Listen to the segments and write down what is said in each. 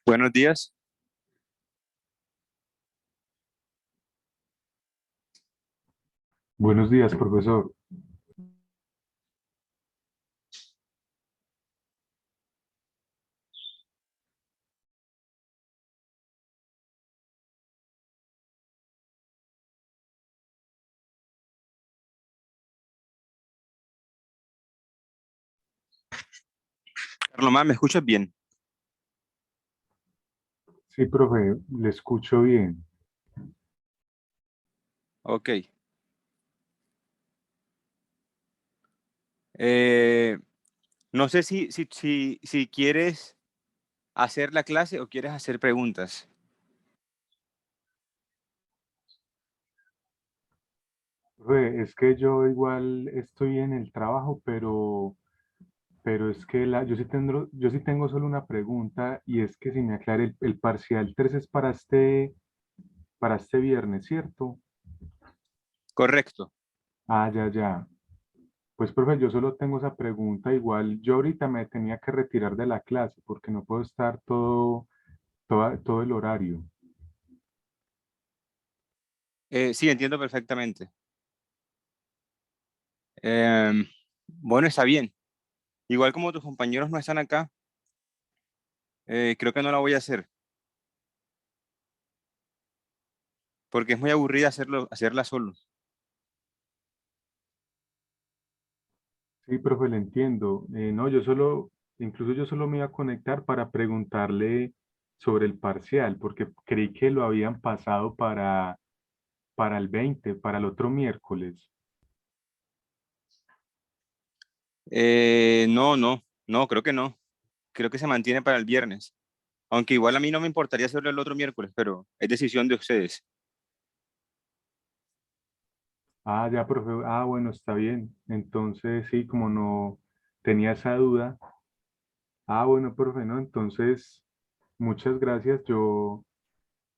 Buenos días. Buenos días, profesor. Carlomán, ¿me escuchas bien? Sí, profe, le escucho bien. Ok. Eh, no sé si quieres hacer la clase o quieres hacer preguntas. Profe, es que yo igual estoy en el trabajo, pero es que yo sí tengo solo una pregunta y es que si me aclare, el parcial 3 es para este viernes, ¿cierto? Correcto. Ah, ya, ya. Pues, profe, yo solo tengo esa pregunta. Igual yo ahorita me tenía que retirar de la clase porque no puedo estar todo el horario. Sí, entiendo perfectamente. Em, bueno, está bien. Igual como tus compañeros no están acá, creo que no la voy a hacer porque es muy aburrida hacerla solo. Sí, profe, le entiendo. No, incluso yo solo me iba a conectar para preguntarle sobre el parcial, porque creí que lo habían pasado para el 20, para el otro miércoles. No, creo que no. Creo que se mantiene para el viernes. Aunque igual a mí no me importaría hacerlo el otro miércoles, pero es decisión de ustedes. Ah, ya, profe. Ah, bueno, está bien. Entonces, sí, como no tenía esa duda. Ah, bueno, profe, no. Entonces, muchas gracias. Yo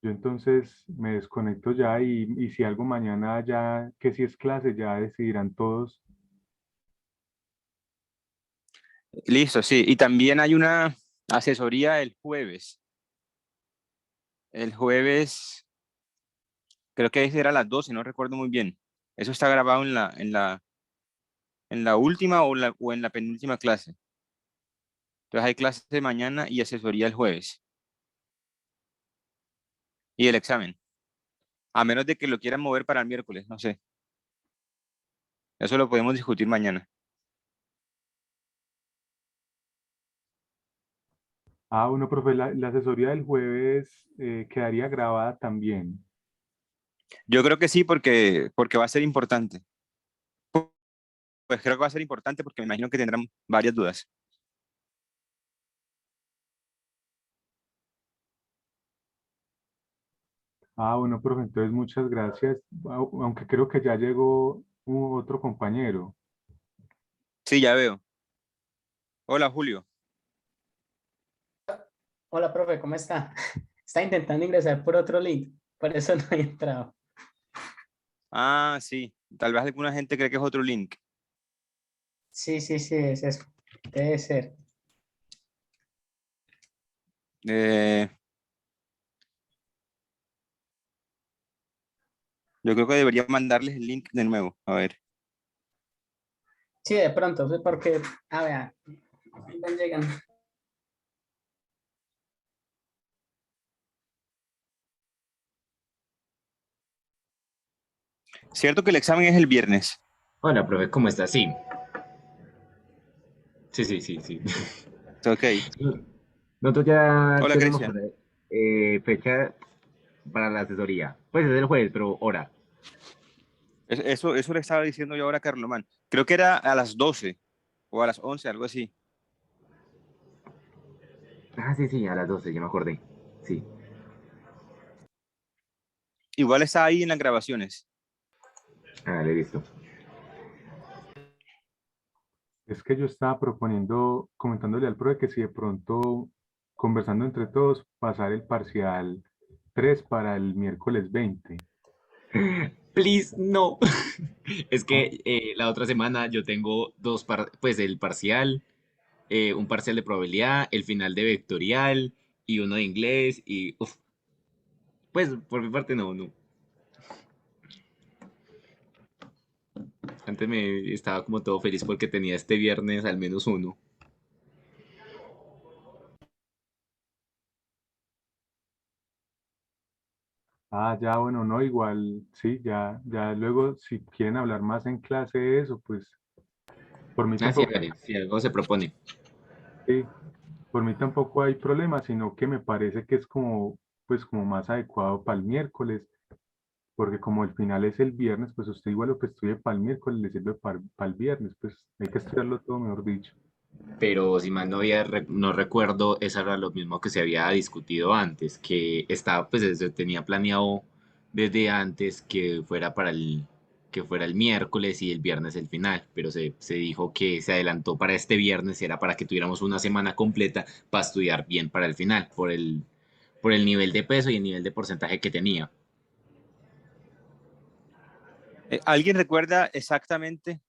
entonces me desconecto ya y si algo mañana ya, que si es clase, ya decidirán todos. Listo, sí. Y también hay una asesoría el jueves. El jueves, creo que era a las 12, no recuerdo muy bien. Eso está grabado en la última o en la penúltima clase. Entonces hay clase de mañana y asesoría el jueves. Y el examen. A menos de que lo quieran mover para el miércoles, no sé. Eso lo podemos discutir mañana. Ah, bueno, profe, la asesoría del jueves quedaría grabada también. Yo creo que sí, porque va a ser importante. Pues creo que va a ser importante porque me imagino que tendrán varias dudas. Ah, bueno, profe, entonces muchas gracias. Aunque creo que ya llegó otro compañero. Sí, ya veo. Hola, Julio. Hola, profe, ¿cómo está? Está intentando ingresar por otro link, por eso no he entrado. Ah, sí. Tal vez alguna gente cree que es otro link. Sí, sí, sí, es eso. Debe ser. Eh, yo creo que debería mandarles el link de nuevo. A ver. Sí, de pronto, sí, porque, a ver, ahí van llegando. Cierto que el examen es el viernes. Hola, profe, ¿cómo está? Sí, sí, sí, sí, sí. Ok. Nosotros ya Hola, tenemos Cristian. fecha para la asesoría. Pues es el jueves, pero hora. Eso le estaba diciendo yo ahora a Carlomán. Creo que era a las 12 o a las 11, algo así. Ah, sí, sí, a las 12, ya me acordé. Sí. Igual está ahí en las grabaciones. Ah, le listo. Es que yo estaba proponiendo, comentándole al profe que si de pronto, conversando entre todos, pasar el parcial 3 para el miércoles 20. Please, no. Es ¿Cómo? que la otra semana yo tengo pues el parcial, un parcial de probabilidad, el final de vectorial y uno de inglés y uf, pues por mi parte no. Antes me estaba como todo feliz porque tenía este viernes al menos uno. Ah, ya, bueno, no, igual, sí, ya luego, si quieren hablar más en clase de eso, pues por mí Así, tampoco, vale, si algo se propone. sí, por mí tampoco hay problema, sino que me parece que es como, pues como más adecuado para el miércoles, porque como el final es el viernes, pues usted igual lo que estudie para el miércoles le sirve para el viernes, pues hay que estudiarlo todo, mejor dicho. Pero si mal no recuerdo, eso era lo mismo que se había discutido antes, que estaba, pues tenía planeado desde antes que fuera el miércoles y el viernes el final, pero se dijo que se adelantó para este viernes, era para que tuviéramos una semana completa para estudiar bien para el final, por el nivel de peso y el nivel de porcentaje que tenía. ¿Alguien recuerda exactamente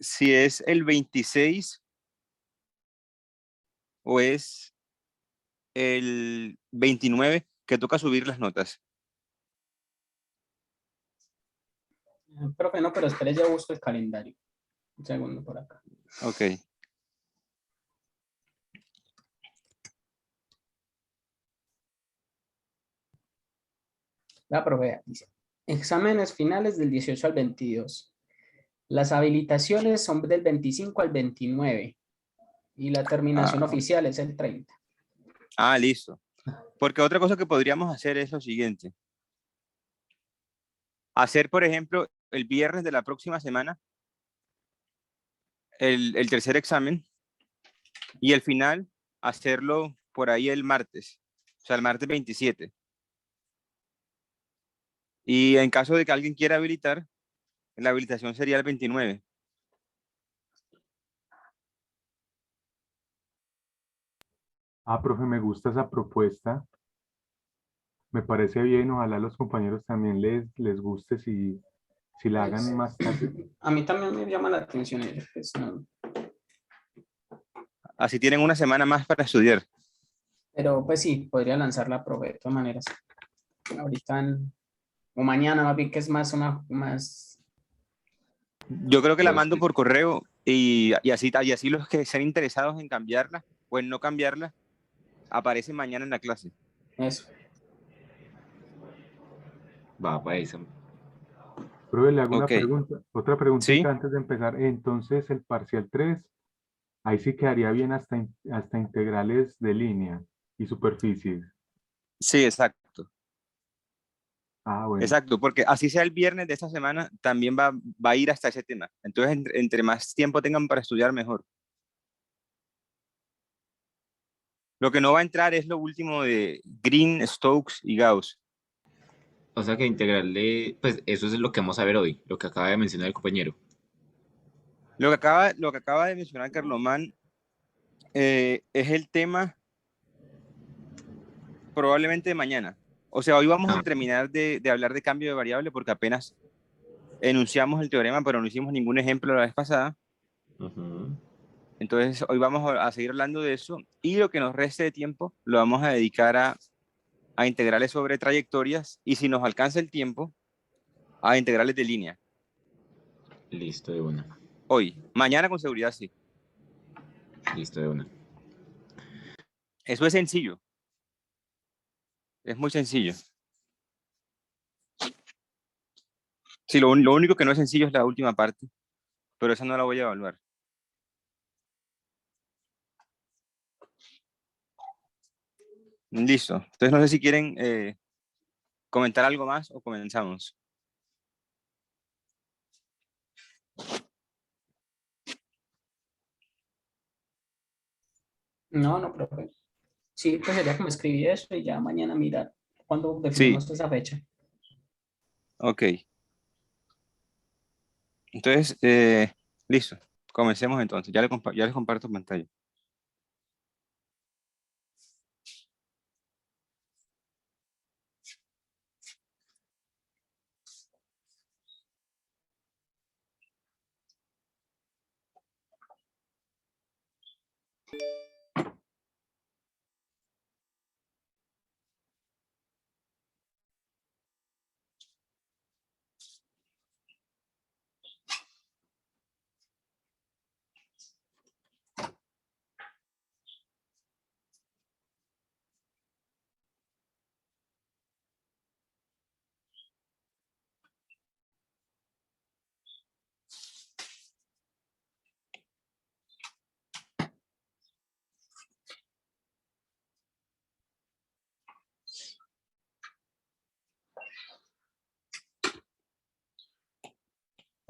si es el 26 o es el 29 que toca subir las notas? Profe, no, pero espere, ya busco el calendario. Un segundo por acá. Ok. La profe dice, exámenes finales del 18 al 22. Las habilitaciones son del 25 al 29 y la terminación Ah, oficial es el 30. listo. Porque otra cosa que podríamos hacer es lo siguiente. Hacer, por ejemplo, el viernes de la próxima semana el tercer examen y el final hacerlo por ahí el martes, o sea, el martes 27. Y en caso de que alguien quiera habilitar, la habilitación sería el 29. Ah, profe, me gusta esa propuesta, me parece bien, ojalá a los compañeros también les guste si la hagan Pues, más tarde. a mí también me llama la atención eso, pues, no. Así tienen una semana más para estudiar. Pero pues sí, podría lanzar la profe de todas maneras. Ahorita o mañana más bien que es más una más. Yo creo que la Pues, mando por correo y así los que estén interesados en cambiarla o en no cambiarla aparecen mañana en la clase. Eso. va para eso. Profe, le hago una Ok, pregunta, otra preguntita sí, antes de empezar. Entonces, el parcial 3 ahí sí quedaría bien hasta integrales de línea y superficies. sí, exacto. Ah, bueno. Exacto, porque así sea el viernes de esta semana, también va a ir hasta ese tema. Entonces, entre más tiempo tengan para estudiar, mejor. Lo que no va a entrar es lo último de Green, Stokes y Gauss. O sea que integrarle, pues eso es lo que vamos a ver hoy, lo que acaba de mencionar el compañero. Lo que acaba de mencionar Carlomán es el tema probablemente de mañana. O sea, hoy vamos a Ah, terminar de hablar de cambio de variable porque apenas enunciamos el teorema, pero no hicimos ningún ejemplo la vez pasada. ujú. Entonces, hoy vamos a seguir hablando de eso y lo que nos reste de tiempo lo vamos a dedicar a integrales sobre trayectorias y si nos alcanza el tiempo, a integrales de línea. Listo de una, Hoy, mañana con seguridad sí. listo de una. Eso es sencillo, es muy sencillo. Sí, lo único que no es sencillo es la última parte, pero esa no la voy a evaluar. Listo. Entonces no sé si quieren comentar algo más o comenzamos. No, no, profe. Sí, pues sería como escribir eso y ya mañana mirar cuando Sí, definimos esa fecha. ok. Entonces, listo. Comencemos entonces. Ya les comparto pantalla.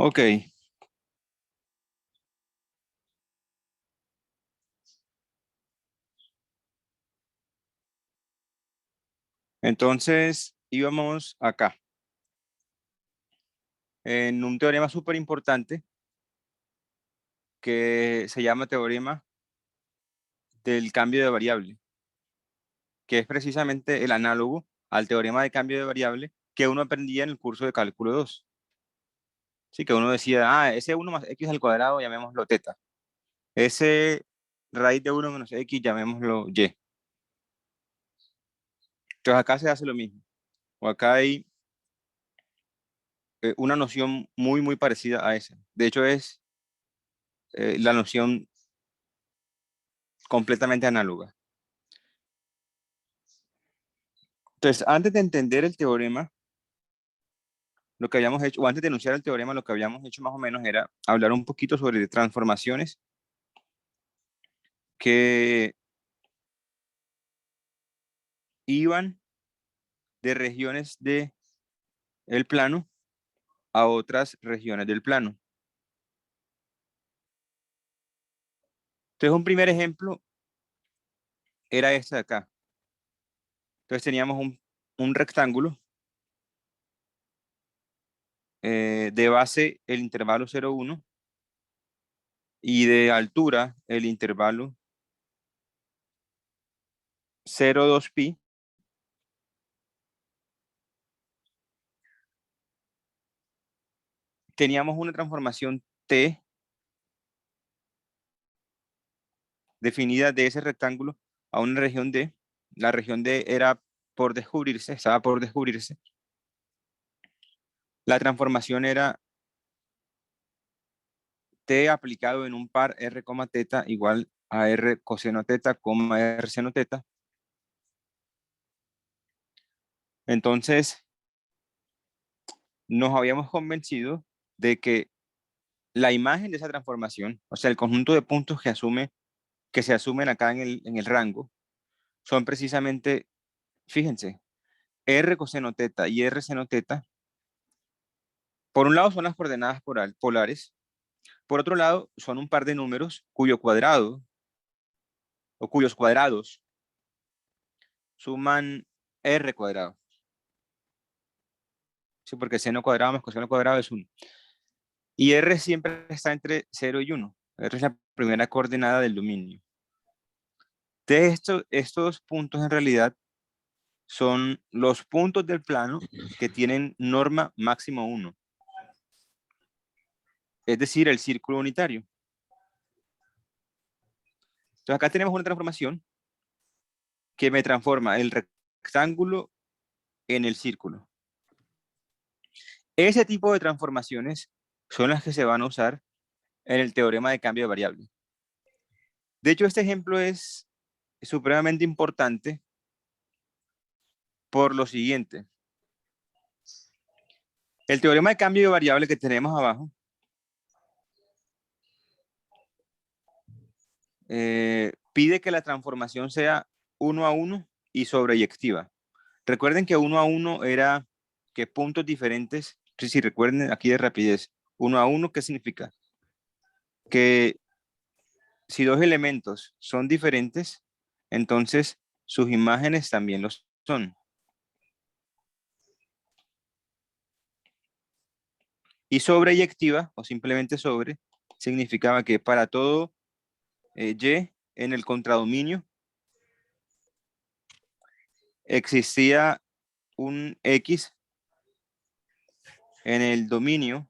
Ok. Entonces, íbamos acá. En un teorema súper importante que se llama teorema del cambio de variable, que es precisamente el análogo al teorema de cambio de variable que uno aprendía en el curso de cálculo 2. Sí, que uno decía, ese 1 más x al cuadrado, llamémoslo teta. Ese raíz de 1 menos x, llamémoslo y. Entonces acá se hace lo mismo. O acá hay una noción muy, muy parecida a esa. De hecho, es la noción completamente análoga. Entonces, antes de entender el teorema, lo que habíamos hecho, o antes de enunciar el teorema, lo que habíamos hecho más o menos era hablar un poquito sobre transformaciones que iban de regiones del plano a otras regiones del plano. Entonces, un primer ejemplo era este de acá. Entonces, teníamos un rectángulo de base el intervalo 0, 1 y de altura el intervalo 0, 2 pi. Teníamos una transformación t definida de ese rectángulo a una región D. La región D era por descubrirse, estaba por descubrirse. La transformación era t aplicado en un par r, teta igual a r coseno teta, r seno teta. Entonces, nos habíamos convencido de que la imagen de esa transformación, o sea, el conjunto de puntos que se asumen acá en el rango, son precisamente, fíjense, r coseno teta y r seno teta. Por un lado son las coordenadas polares, por otro lado son un par de números cuyo cuadrado o cuyos cuadrados suman r cuadrado. Sí, porque seno cuadrado más coseno cuadrado es 1. Y r siempre está entre 0 y 1. R es la primera coordenada del dominio. De estos puntos en realidad son los puntos del plano que tienen norma máximo 1. Es decir, el círculo unitario. Entonces acá tenemos una transformación que me transforma el rectángulo en el círculo. Ese tipo de transformaciones son las que se van a usar en el teorema de cambio de variable. De hecho, este ejemplo es supremamente importante por lo siguiente. El teorema de cambio de variable que tenemos abajo pide que la transformación sea 1 a 1 y sobreyectiva. Recuerden que 1 a 1 era que puntos diferentes, si recuerden aquí de rapidez, 1 a 1, ¿qué significa? Que si dos elementos son diferentes, entonces sus imágenes también lo son. Y sobreyectiva, o simplemente sobre, significaba que para todo y en el contradominio existía un x en el dominio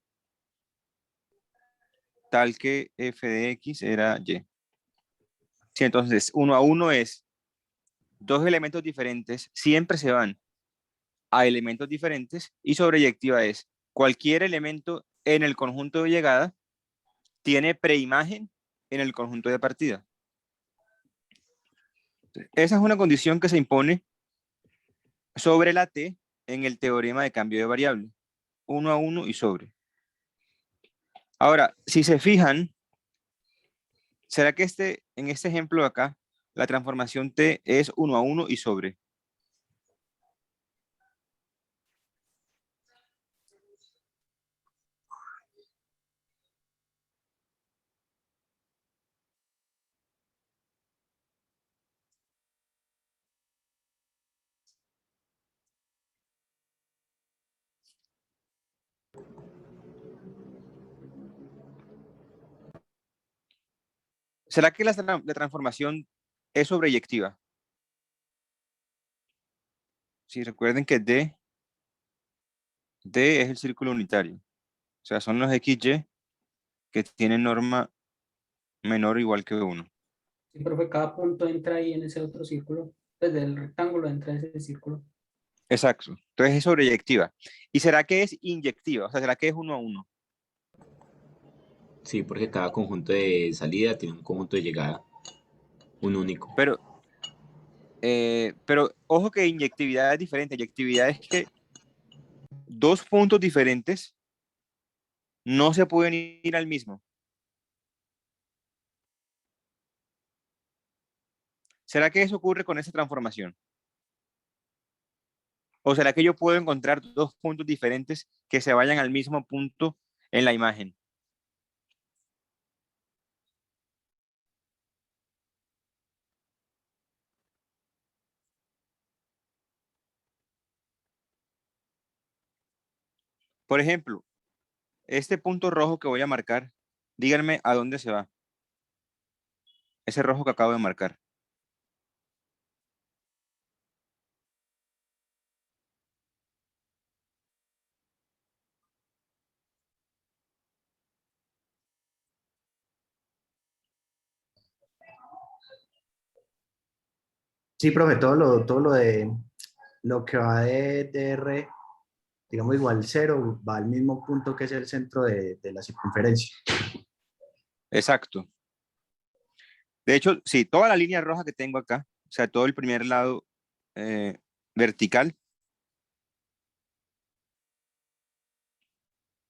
tal que f de x era y. Sí, entonces 1 a 1 es dos elementos diferentes, siempre se van a elementos diferentes, y sobreyectiva es cualquier elemento en el conjunto de llegada tiene preimagen en el conjunto de partida. Esa es una condición que se impone sobre la t en el teorema de cambio de variable. 1 a 1 y sobre. Ahora, si se fijan, ¿será que en este ejemplo de acá, la transformación t es 1 a 1 y sobre? ¿Será que la transformación es sobreyectiva? Si recuerden que D es el círculo unitario. O sea, son los XY que tienen norma menor o igual que 1. Sí, profe, cada punto entra ahí en ese otro círculo. Desde el rectángulo entra en ese círculo. Exacto. Entonces es sobreyectiva. ¿Y será que es inyectiva? O sea, ¿será que es 1 a 1? Sí, porque cada conjunto de salida tiene un conjunto de llegada, un único. Pero ojo que inyectividad es diferente. Inyectividad es que dos puntos diferentes no se pueden ir al mismo. ¿Será que eso ocurre con esa transformación? ¿O será que yo puedo encontrar dos puntos diferentes que se vayan al mismo punto en la imagen? Por ejemplo, este punto rojo que voy a marcar, díganme a dónde se va. Ese rojo que acabo de marcar. Sí, profe, todo lo de lo que va de R, digamos igual cero, va al mismo punto que es el centro de la circunferencia. Exacto. De hecho, sí, toda la línea roja que tengo acá, o sea, todo el primer lado vertical,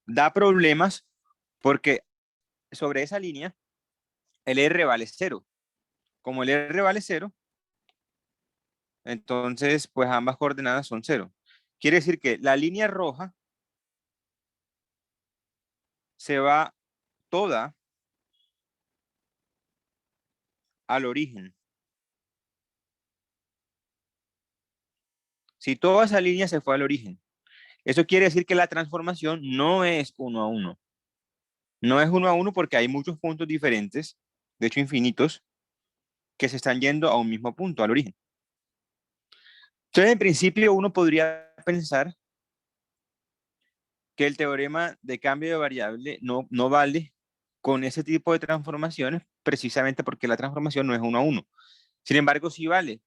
da problemas porque sobre esa línea el R vale 0. Como el R vale 0, entonces pues ambas coordenadas son 0. Quiere decir que la línea roja se va toda al origen. Si toda esa línea se fue al origen, eso quiere decir que la transformación no es 1 a 1. No es 1 a 1 porque hay muchos puntos diferentes, de hecho infinitos, que se están yendo a un mismo punto, al origen. Entonces, en principio, uno podría pensar que el teorema de cambio de variable no vale con ese tipo de transformaciones, precisamente porque la transformación no es 1 a 1. Sin embargo, sí vale,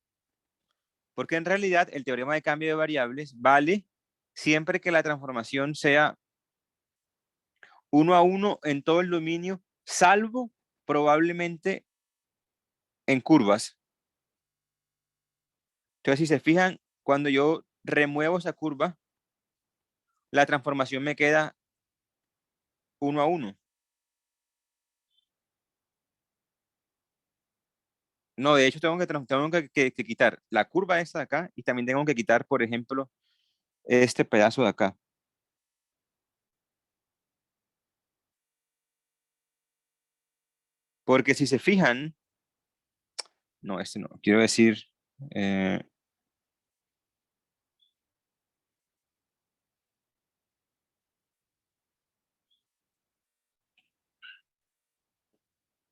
porque en realidad el teorema de cambio de variables vale siempre que la transformación sea 1 a 1 en todo el dominio, salvo probablemente en curvas. Entonces, si se fijan, cuando yo remuevo esa curva, la transformación me queda 1 a 1. No, de hecho tengo que quitar la curva esta de acá y también tengo que quitar, por ejemplo, este pedazo de acá. Porque si se fijan, no, este no, quiero decir, eh,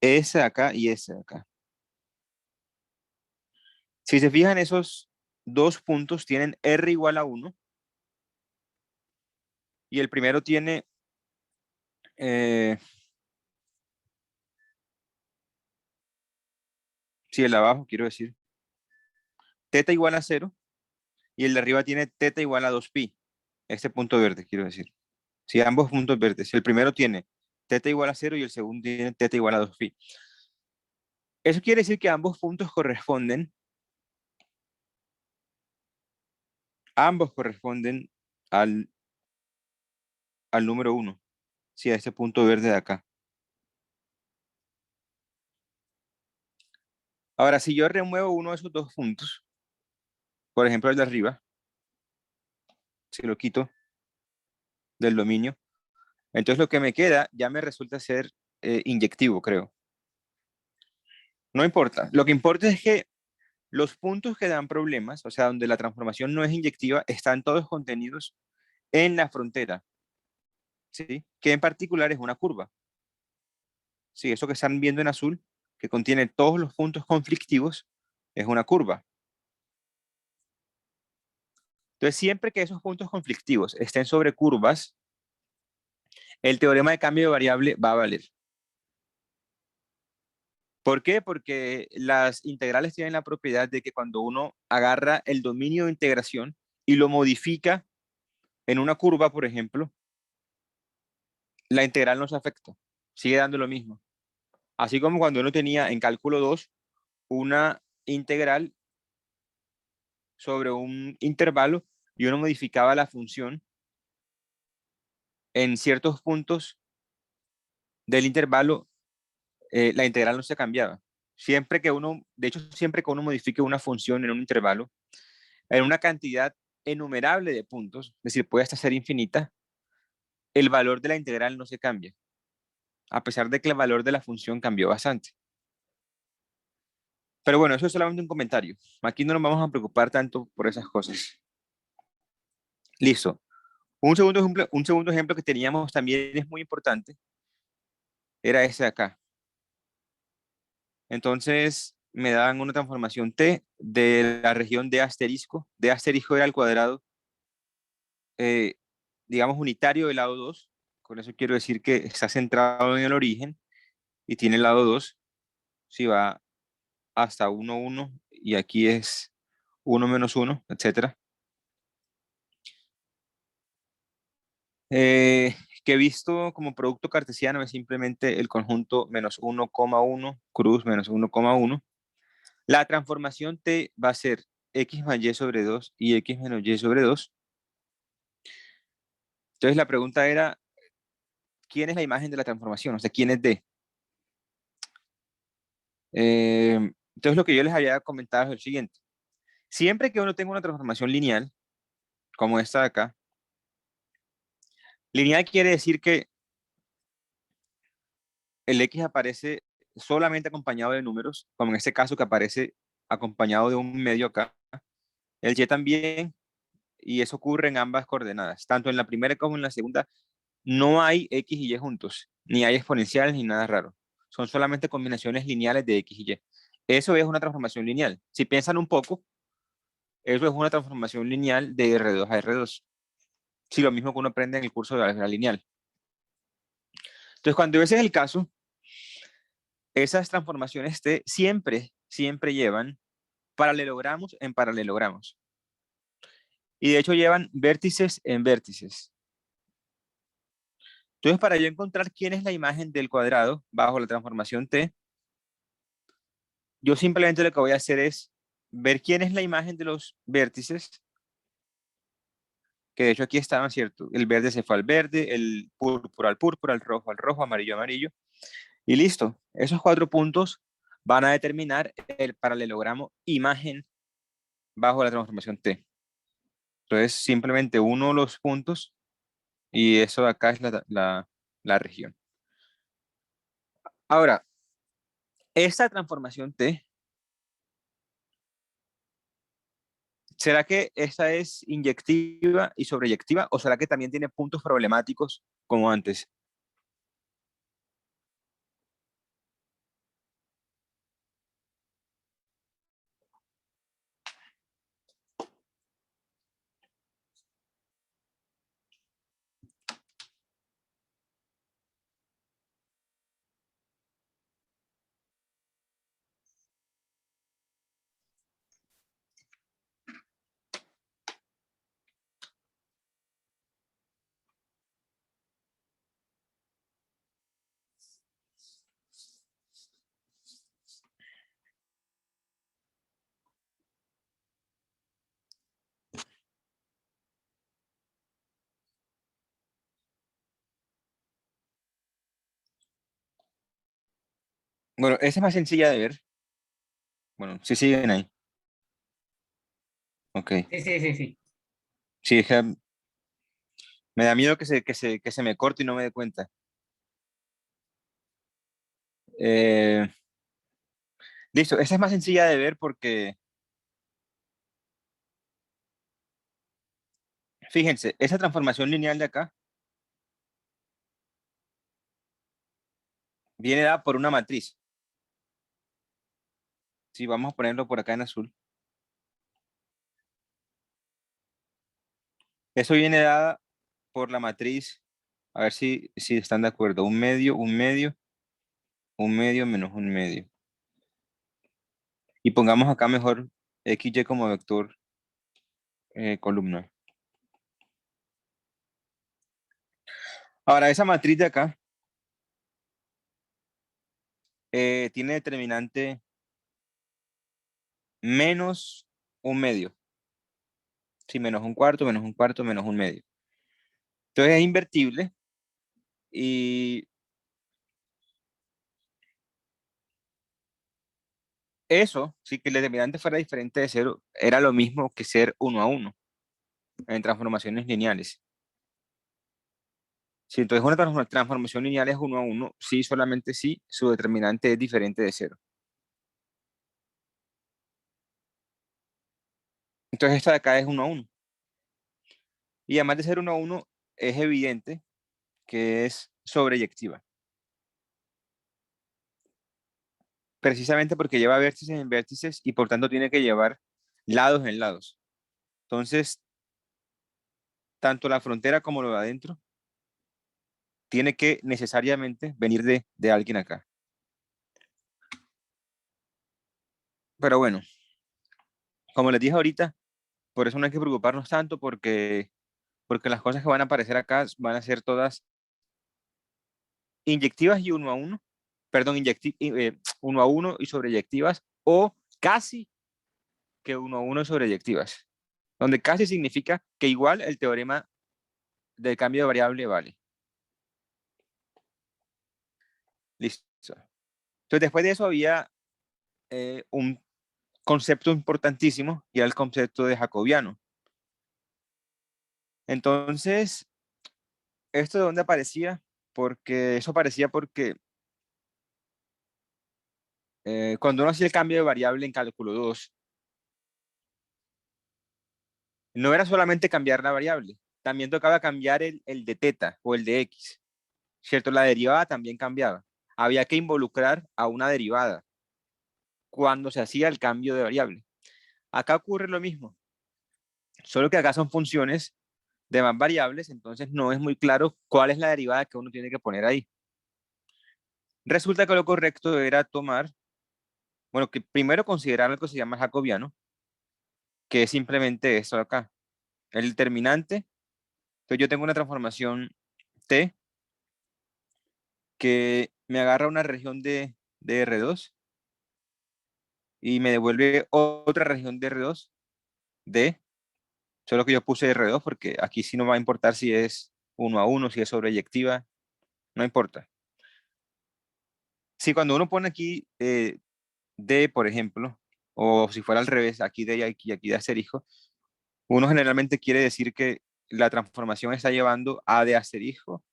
ese de acá y ese de acá. Si se fijan, esos dos puntos tienen R igual a 1 y el primero tiene sí, el de abajo, quiero decir, teta igual a 0 y el de arriba tiene teta igual a 2pi. Este punto verde, quiero decir. Si ambos puntos verdes, si el primero tiene teta igual a 0 y el segundo tiene teta igual a 2pi. Eso quiere decir que ambos corresponden al, al número 1, sí, a este punto verde de acá. Ahora, si yo remuevo uno de esos dos puntos, por ejemplo el de arriba, si lo quito del dominio, entonces lo que me queda ya me resulta ser inyectivo, creo. No importa. Lo que importa es que los puntos que dan problemas, o sea, donde la transformación no es inyectiva, están todos contenidos en la frontera, ¿sí? Que en particular es una curva. Sí, eso que están viendo en azul que contiene todos los puntos conflictivos es una curva. Entonces, siempre que esos puntos conflictivos estén sobre curvas, el teorema de cambio de variable va a valer. ¿Por qué? Porque las integrales tienen la propiedad de que cuando uno agarra el dominio de integración y lo modifica en una curva, por ejemplo, la integral no se afecta, sigue dando lo mismo. Así como cuando uno tenía en cálculo 2 una integral sobre un intervalo y uno modificaba la función en ciertos puntos del intervalo, la integral no se cambiaba. Siempre que uno, de hecho, siempre que uno modifique una función en un intervalo, en una cantidad enumerable de puntos, es decir, puede hasta ser infinita, el valor de la integral no se cambia, a pesar de que el valor de la función cambió bastante. Pero bueno, eso es solamente un comentario. Aquí no nos vamos a preocupar tanto por esas cosas. Listo. Un segundo ejemplo que teníamos también es muy importante. Era ese de acá. Entonces, me daban una transformación T de la región de asterisco. De asterisco era al cuadrado, digamos, unitario del lado 2. Con eso quiero decir que está centrado en el origen y tiene el lado 2. Si va hasta 1, 1 y aquí es 1 menos 1, etcétera. Que visto como producto cartesiano es simplemente el conjunto menos 1,1 cruz menos 1,1. La transformación T va a ser x más y sobre 2 y x menos y sobre 2. Entonces la pregunta era, ¿quién es la imagen de la transformación? O sea, ¿quién es D? Entonces lo que yo les había comentado es el siguiente. Siempre que uno tenga una transformación lineal, como esta de acá, lineal quiere decir que el x aparece solamente acompañado de números, como en este caso que aparece acompañado de un medio acá. El y también, y eso ocurre en ambas coordenadas, tanto en la primera como en la segunda, no hay x y y juntos, ni hay exponenciales ni nada raro. Son solamente combinaciones lineales de x y y. Eso es una transformación lineal. Si piensan un poco, eso es una transformación lineal de R2 a R2. Sí, lo mismo que uno aprende en el curso de álgebra lineal. Entonces, cuando ese es el caso, esas transformaciones T siempre llevan paralelogramos en paralelogramos. Y de hecho llevan vértices en vértices. Entonces, para yo encontrar quién es la imagen del cuadrado bajo la transformación T, yo simplemente lo que voy a hacer es ver quién es la imagen de los vértices, que de hecho aquí estaban, ¿cierto? El verde se fue al verde, el púrpura al púrpura, el rojo al rojo, amarillo amarillo, y listo. Esos 4 puntos van a determinar el paralelogramo imagen bajo la transformación T. Entonces, simplemente uno los puntos y eso de acá es la región. Ahora, esta transformación T, ¿será que esta es inyectiva y sobreyectiva o será que también tiene puntos problemáticos como antes? Bueno, esta es más sencilla de ver. Bueno, sí siguen ahí. Ok. Sí, sí, sí, sí. Sí, es que me da miedo que se me corte y no me dé cuenta. Listo, esta es más sencilla de ver porque, fíjense, esa transformación lineal de acá viene dada por una matriz. Sí, vamos a ponerlo por acá en azul. Eso viene dada por la matriz, a ver si están de acuerdo. Un medio, un medio, un medio menos un medio. Y pongamos acá mejor XY como vector columna. Ahora, esa matriz de acá tiene determinante menos un medio. Sí, menos un cuarto, menos un cuarto, menos un medio. Entonces es invertible y eso, si que el determinante fuera diferente de cero, era lo mismo que ser 1 a 1 en transformaciones lineales. Si entonces una transformación lineal es 1 a 1, sí, solamente si su determinante es diferente de cero. Entonces esta de acá es 1 a 1. Y además de ser 1 a 1, es evidente que es sobreyectiva. Precisamente porque lleva vértices en vértices y por tanto tiene que llevar lados en lados. Entonces, tanto la frontera como lo de adentro tiene que necesariamente venir de alguien acá. Pero bueno, como les dije ahorita, por eso no hay que preocuparnos tanto porque las cosas que van a aparecer acá van a ser todas inyectivas y 1 a 1, perdón, 1 a 1 y sobreyectivas o casi que 1 a 1 y sobreyectivas, donde casi significa que igual el teorema del cambio de variable vale. Listo. Entonces después de eso había un concepto importantísimo y era el concepto de jacobiano. Entonces, ¿esto de dónde aparecía? Porque eso aparecía porque cuando uno hacía el cambio de variable en cálculo 2, no era solamente cambiar la variable, también tocaba cambiar el de teta o el de x, ¿cierto? La derivada también cambiaba. Había que involucrar a una derivada cuando se hacía el cambio de variable. Acá ocurre lo mismo, solo que acá son funciones de más variables, entonces no es muy claro cuál es la derivada que uno tiene que poner ahí. Resulta que lo correcto era tomar, bueno, que primero considerar lo que se llama jacobiano, que es simplemente esto de acá. El determinante, entonces yo tengo una transformación T que me agarra una región de R2 y me devuelve otra región de R2 D, solo que yo puse R2 porque aquí sí no va a importar si es 1 a 1, si es sobreyectiva, no importa. Si cuando uno pone aquí D, por ejemplo, o si fuera al revés, aquí D y aquí de asterisco, uno generalmente quiere decir que la transformación está llevando a de asterisco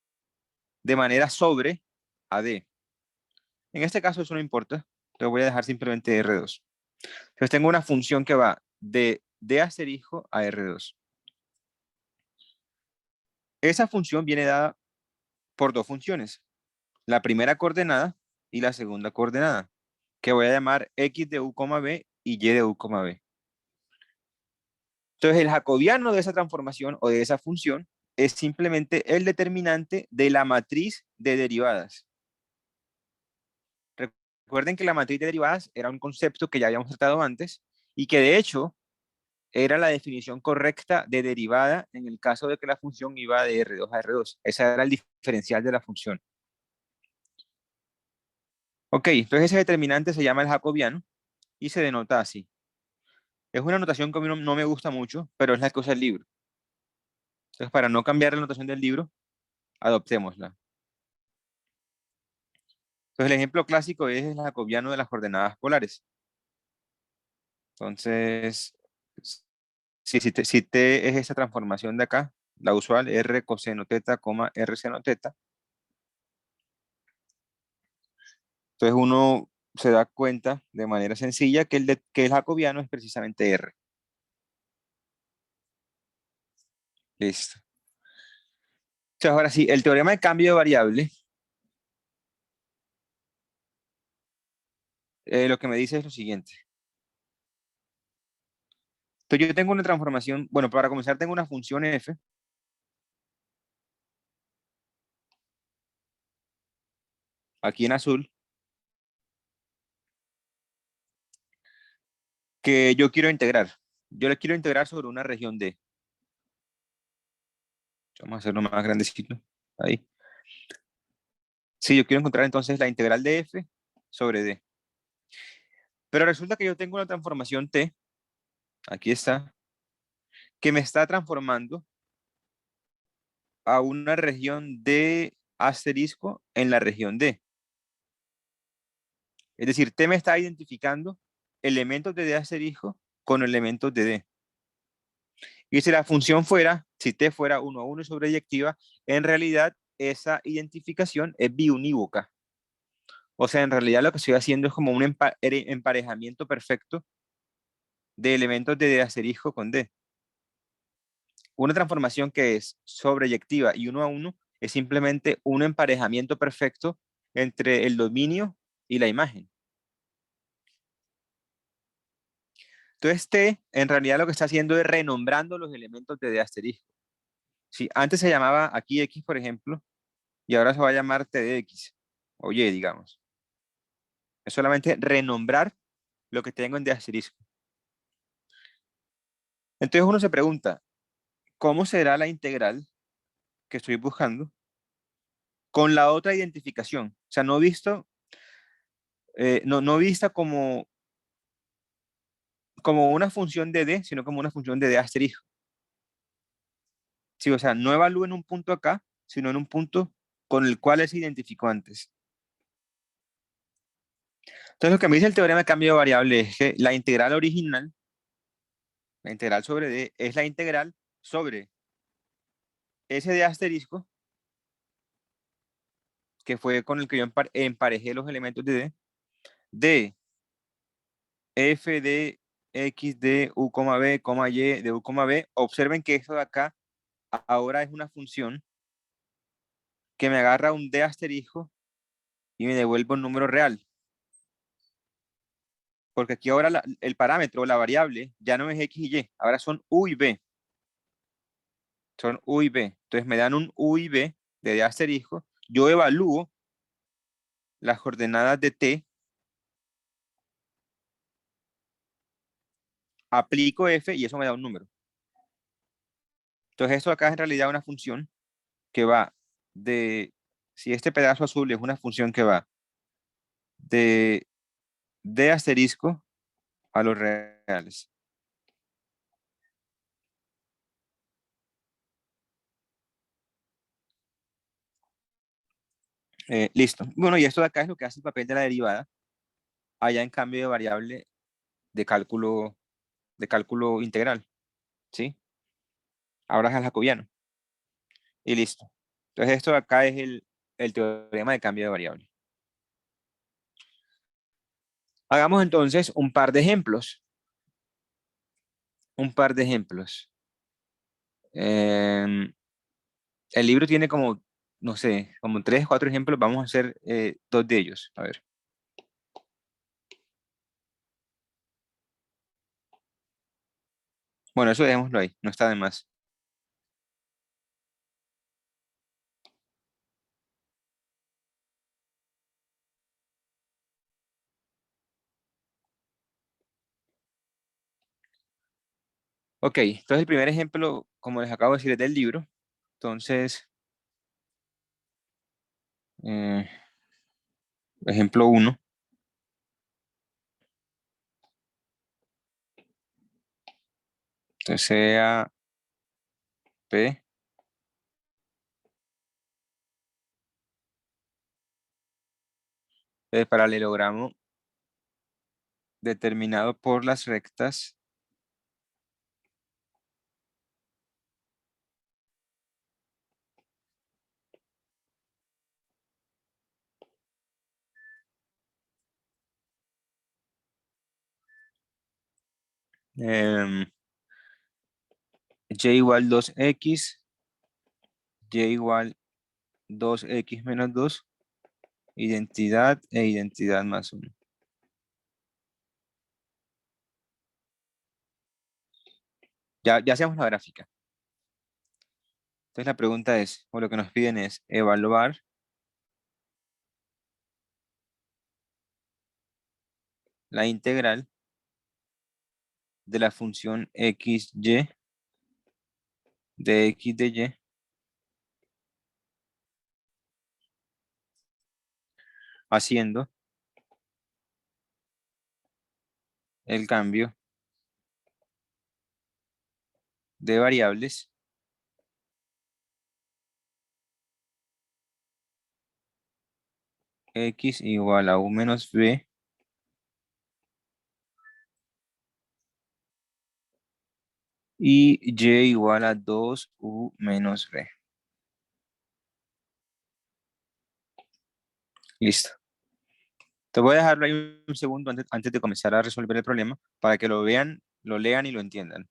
de manera sobre AD. En este caso eso no importa, lo voy a dejar simplemente R2. Entonces tengo una función que va de D asterisco a R2. Esa función viene dada por dos funciones, la primera coordenada y la segunda coordenada, que voy a llamar x de u, b y y de u, b. Entonces el jacobiano de esa transformación o de esa función es simplemente el determinante de la matriz de derivadas. Recuerden que la matriz de derivadas era un concepto que ya habíamos tratado antes y que de hecho era la definición correcta de derivada en el caso de que la función iba de R2 a R2. Ese era el diferencial de la función. Ok, entonces ese determinante se llama el jacobiano y se denota así. Es una notación que a mí no me gusta mucho, pero es la que usa el libro. Entonces, para no cambiar la notación del libro, adoptémosla. Entonces, el ejemplo clásico es el jacobiano de las coordenadas polares. Entonces, si T es esta transformación de acá, la usual, R coseno teta, R seno teta. Entonces, uno se da cuenta de manera sencilla que el jacobiano es precisamente R. Listo. Entonces, ahora sí, el teorema de cambio de variable, lo que me dice es lo siguiente. Entonces yo tengo una transformación, bueno, para comenzar tengo una función f aquí en azul que yo quiero integrar. Yo le quiero integrar sobre una región D. Vamos a hacerlo más grandecito. Ahí. Sí, yo quiero encontrar entonces la integral de f sobre D. Pero resulta que yo tengo una transformación T, aquí está, que me está transformando a una región D asterisco en la región D. Es decir, T me está identificando elementos de D asterisco con elementos de D. Y si la función fuera, si T fuera 1 a 1 sobreyectiva, en realidad esa identificación es biunívoca. O sea, en realidad lo que estoy haciendo es como un emparejamiento perfecto de elementos de D asterisco con D. Una transformación que es sobreyectiva y 1 a 1 es simplemente un emparejamiento perfecto entre el dominio y la imagen. Entonces T en realidad lo que está haciendo es renombrando los elementos de D asterisco. Si antes se llamaba aquí X, por ejemplo, y ahora se va a llamar T de X, o Y, digamos. Es solamente renombrar lo que tengo en D asterisco. Entonces uno se pregunta, ¿cómo será la integral que estoy buscando con la otra identificación? O sea, no visto, no vista como una función de D, sino como una función de D asterisco. Sí, o sea, no evalúo en un punto acá, sino en un punto con el cual se identificó antes. Entonces, lo que me dice el teorema de cambio de variable es que la integral original, la integral sobre D, es la integral sobre ese D asterisco, que fue con el que yo emparejé los elementos de D, de f de x de u, b, y de u, b. Observen que esto de acá ahora es una función que me agarra un D asterisco y me devuelve un número real. Porque aquí ahora el parámetro, la variable, ya no es x y y, ahora son u y b. Son u y b. Entonces me dan un u y b de D asterisco. Yo evalúo las coordenadas de t, aplico f y eso me da un número. Entonces esto acá es en realidad una función que va de, si este pedazo azul es una función que va de D asterisco a los reales. Listo. Bueno, y esto de acá es lo que hace el papel de la derivada allá en cambio de variable de cálculo integral, ¿sí? Ahora es el jacobiano. Y listo. Entonces esto de acá es el teorema de cambio de variable. Hagamos entonces un par de ejemplos. Un par de ejemplos. El libro tiene como, no sé, como 3, 4 ejemplos. Vamos a hacer 2 de ellos. A ver. Bueno, eso dejémoslo ahí. No está de más. Ok, entonces el primer ejemplo, como les acabo de decir, es del libro. Entonces, ejemplo 1. Entonces sea P de paralelogramo determinado por las rectas y igual 2x, y igual 2x menos 2, identidad e identidad más 1. Ya hacemos la gráfica. Entonces la pregunta es, o lo que nos piden es evaluar la integral de la función xy de x de y haciendo el cambio de variables x igual a u menos b y y igual a 2u menos b. Listo. Te voy a dejarlo ahí un segundo antes de comenzar a resolver el problema para que lo vean, lo lean y lo entiendan.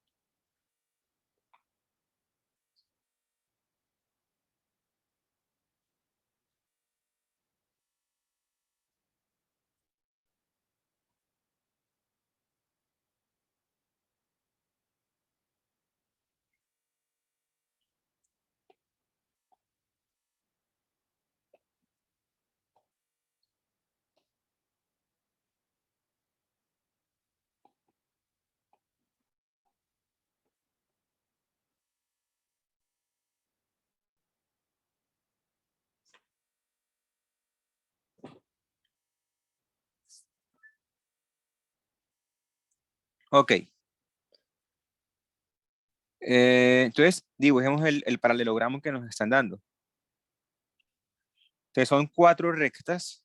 Ok. Entonces, dibujemos el paralelogramo que nos están dando. Entonces son 4 rectas.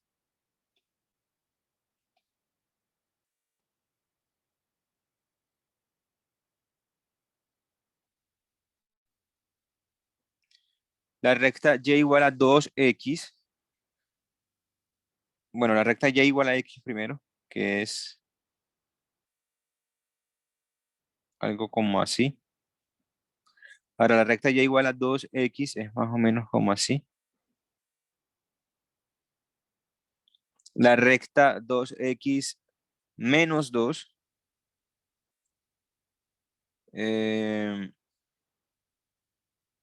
La recta y igual a 2x. Bueno, la recta y igual a x primero, que es algo como así. Ahora la recta y igual a 2x es más o menos como así. La recta 2x menos 2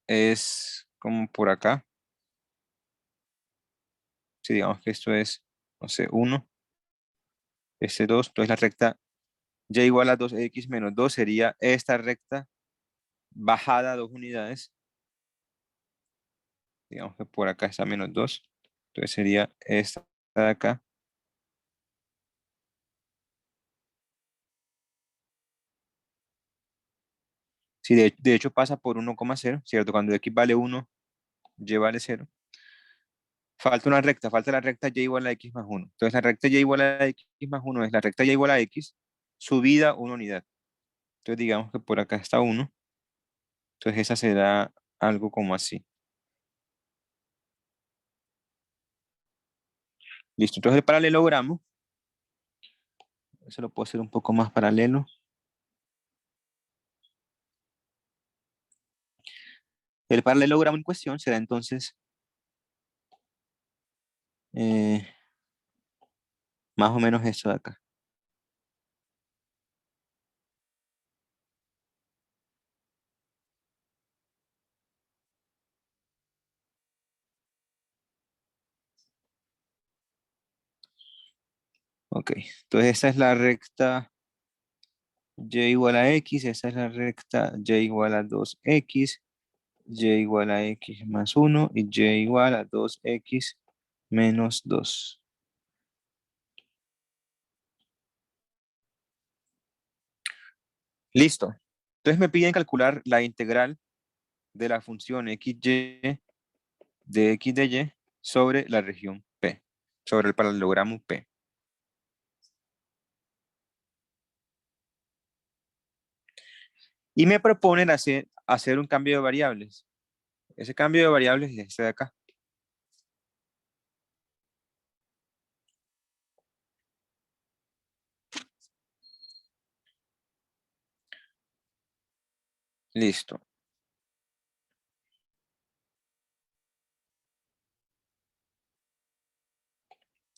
es como por acá. Si digamos que esto es, no sé, 1, este 2, entonces la recta y igual a 2x menos 2 sería esta recta bajada 2 unidades. Digamos que por acá está menos 2, entonces sería esta de acá. Sí, de hecho pasa por 1,0, ¿cierto? Cuando x vale 1, y vale 0. Falta una recta, falta la recta y igual a x más 1. Entonces la recta y igual a x más 1 es la recta y igual a x subida 1 unidad. Entonces digamos que por acá está 1. Entonces esa será algo como así. Listo, entonces el paralelogramo, eso lo puedo hacer un poco más paralelo. El paralelogramo en cuestión será entonces más o menos esto de acá. Ok, entonces esta es la recta y igual a x, esta es la recta y igual a 2x, y igual a x más 1 y y igual a 2x menos 2. Listo. Entonces me piden calcular la integral de la función xy de x de y sobre la región P, sobre el paralelogramo P. Y me proponen hacer un cambio de variables. Ese cambio de variables es este de acá. Listo.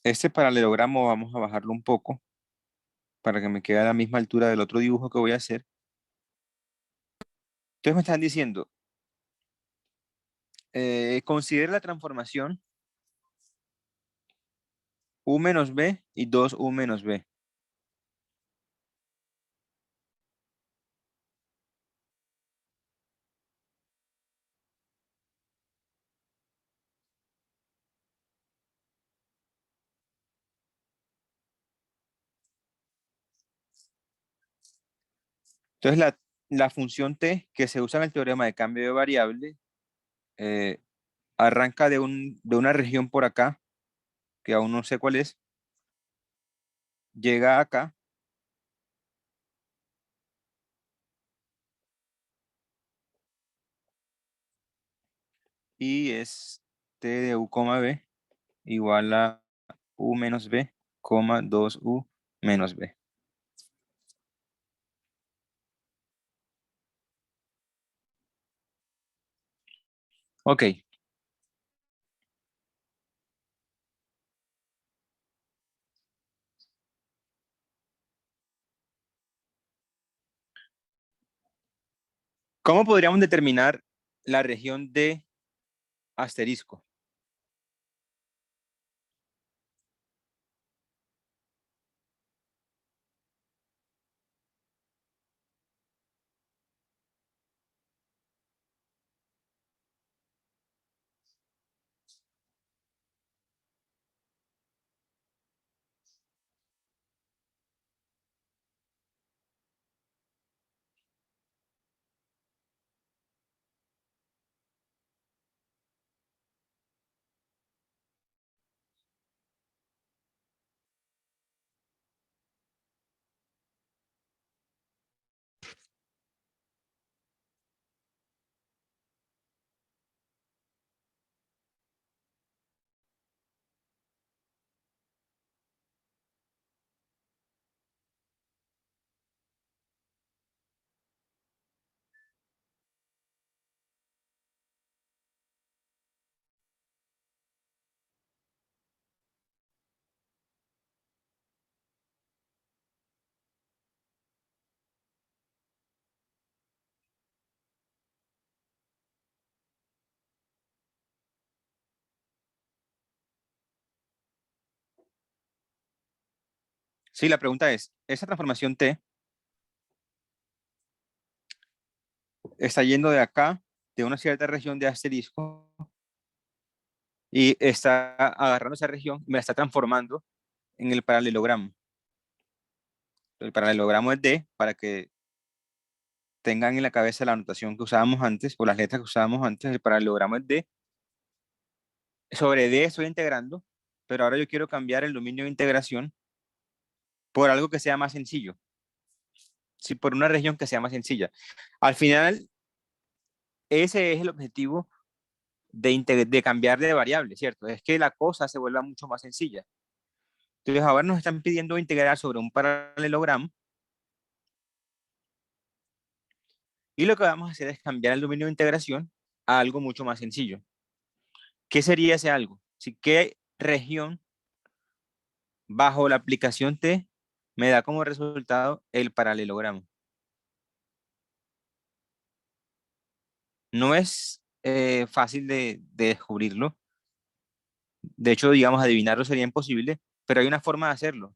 Este paralelogramo vamos a bajarlo un poco para que me quede a la misma altura del otro dibujo que voy a hacer. Entonces me están diciendo, considera la transformación u menos b y 2u menos b. Entonces la función t que se usa en el teorema de cambio de variable eh, arranca de una región por acá, que aún no sé cuál es, llega acá y es t de u, b igual a u menos b, 2u menos b. Ok. ¿Cómo podríamos determinar la región de asterisco? Sí, la pregunta es, ¿esa transformación t está yendo de acá, de una cierta región de asterisco, y está agarrando esa región y me la está transformando en el paralelogramo? El paralelogramo es D, para que tengan en la cabeza la anotación que usábamos antes, o las letras que usábamos antes, el paralelogramo es D. Sobre D estoy integrando, pero ahora yo quiero cambiar el dominio de integración por algo que sea más sencillo. Sí, por una región que sea más sencilla. Al final, ese es el objetivo de cambiar de variable, ¿cierto? Es que la cosa se vuelva mucho más sencilla. Entonces ahora nos están pidiendo integrar sobre un paralelogramo y lo que vamos a hacer es cambiar el dominio de integración a algo mucho más sencillo. ¿Qué sería ese algo? Si qué región bajo la aplicación T me da como resultado el paralelogramo. No es fácil de descubrirlo. De hecho, digamos, adivinarlo sería imposible, pero hay una forma de hacerlo.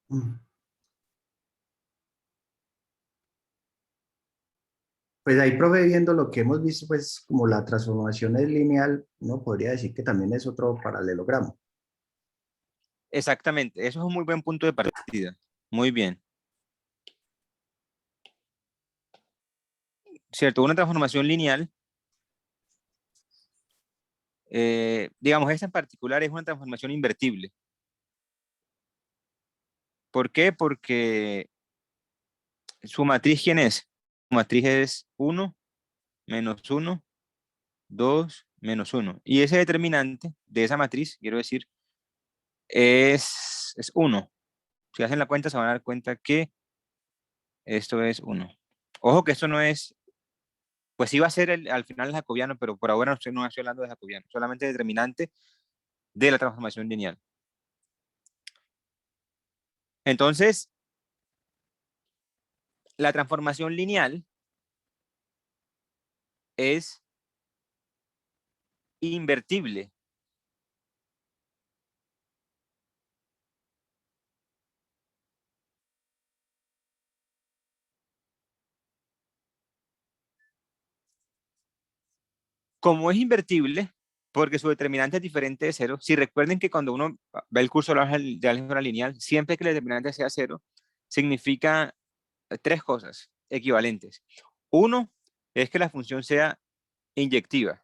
Mm. Pues ahí, profe, viendo lo que hemos visto, pues como la transformación es lineal, uno podría decir que también es otro paralelogramo. Exactamente, eso es un muy buen punto de partida. Muy bien. ¿Cierto? Una transformación lineal, digamos, esta en particular es una transformación invertible. ¿Por qué? Porque su matriz, ¿quién es? Su matriz es 1, menos 1, 2, menos 1. Y ese determinante de esa matriz, quiero decir, es 1. Si hacen la cuenta, se van a dar cuenta que esto es 1. Ojo que esto no es, pues sí va a ser al final el jacobiano, pero por ahora no estoy hablando de jacobiano, solamente determinante de la transformación lineal. Entonces, la transformación lineal es invertible. Como es invertible, porque su determinante es diferente de cero, si recuerden que cuando uno ve el curso de álgebra lineal, siempre que el determinante sea cero, significa tres cosas equivalentes. Uno es que la función sea inyectiva.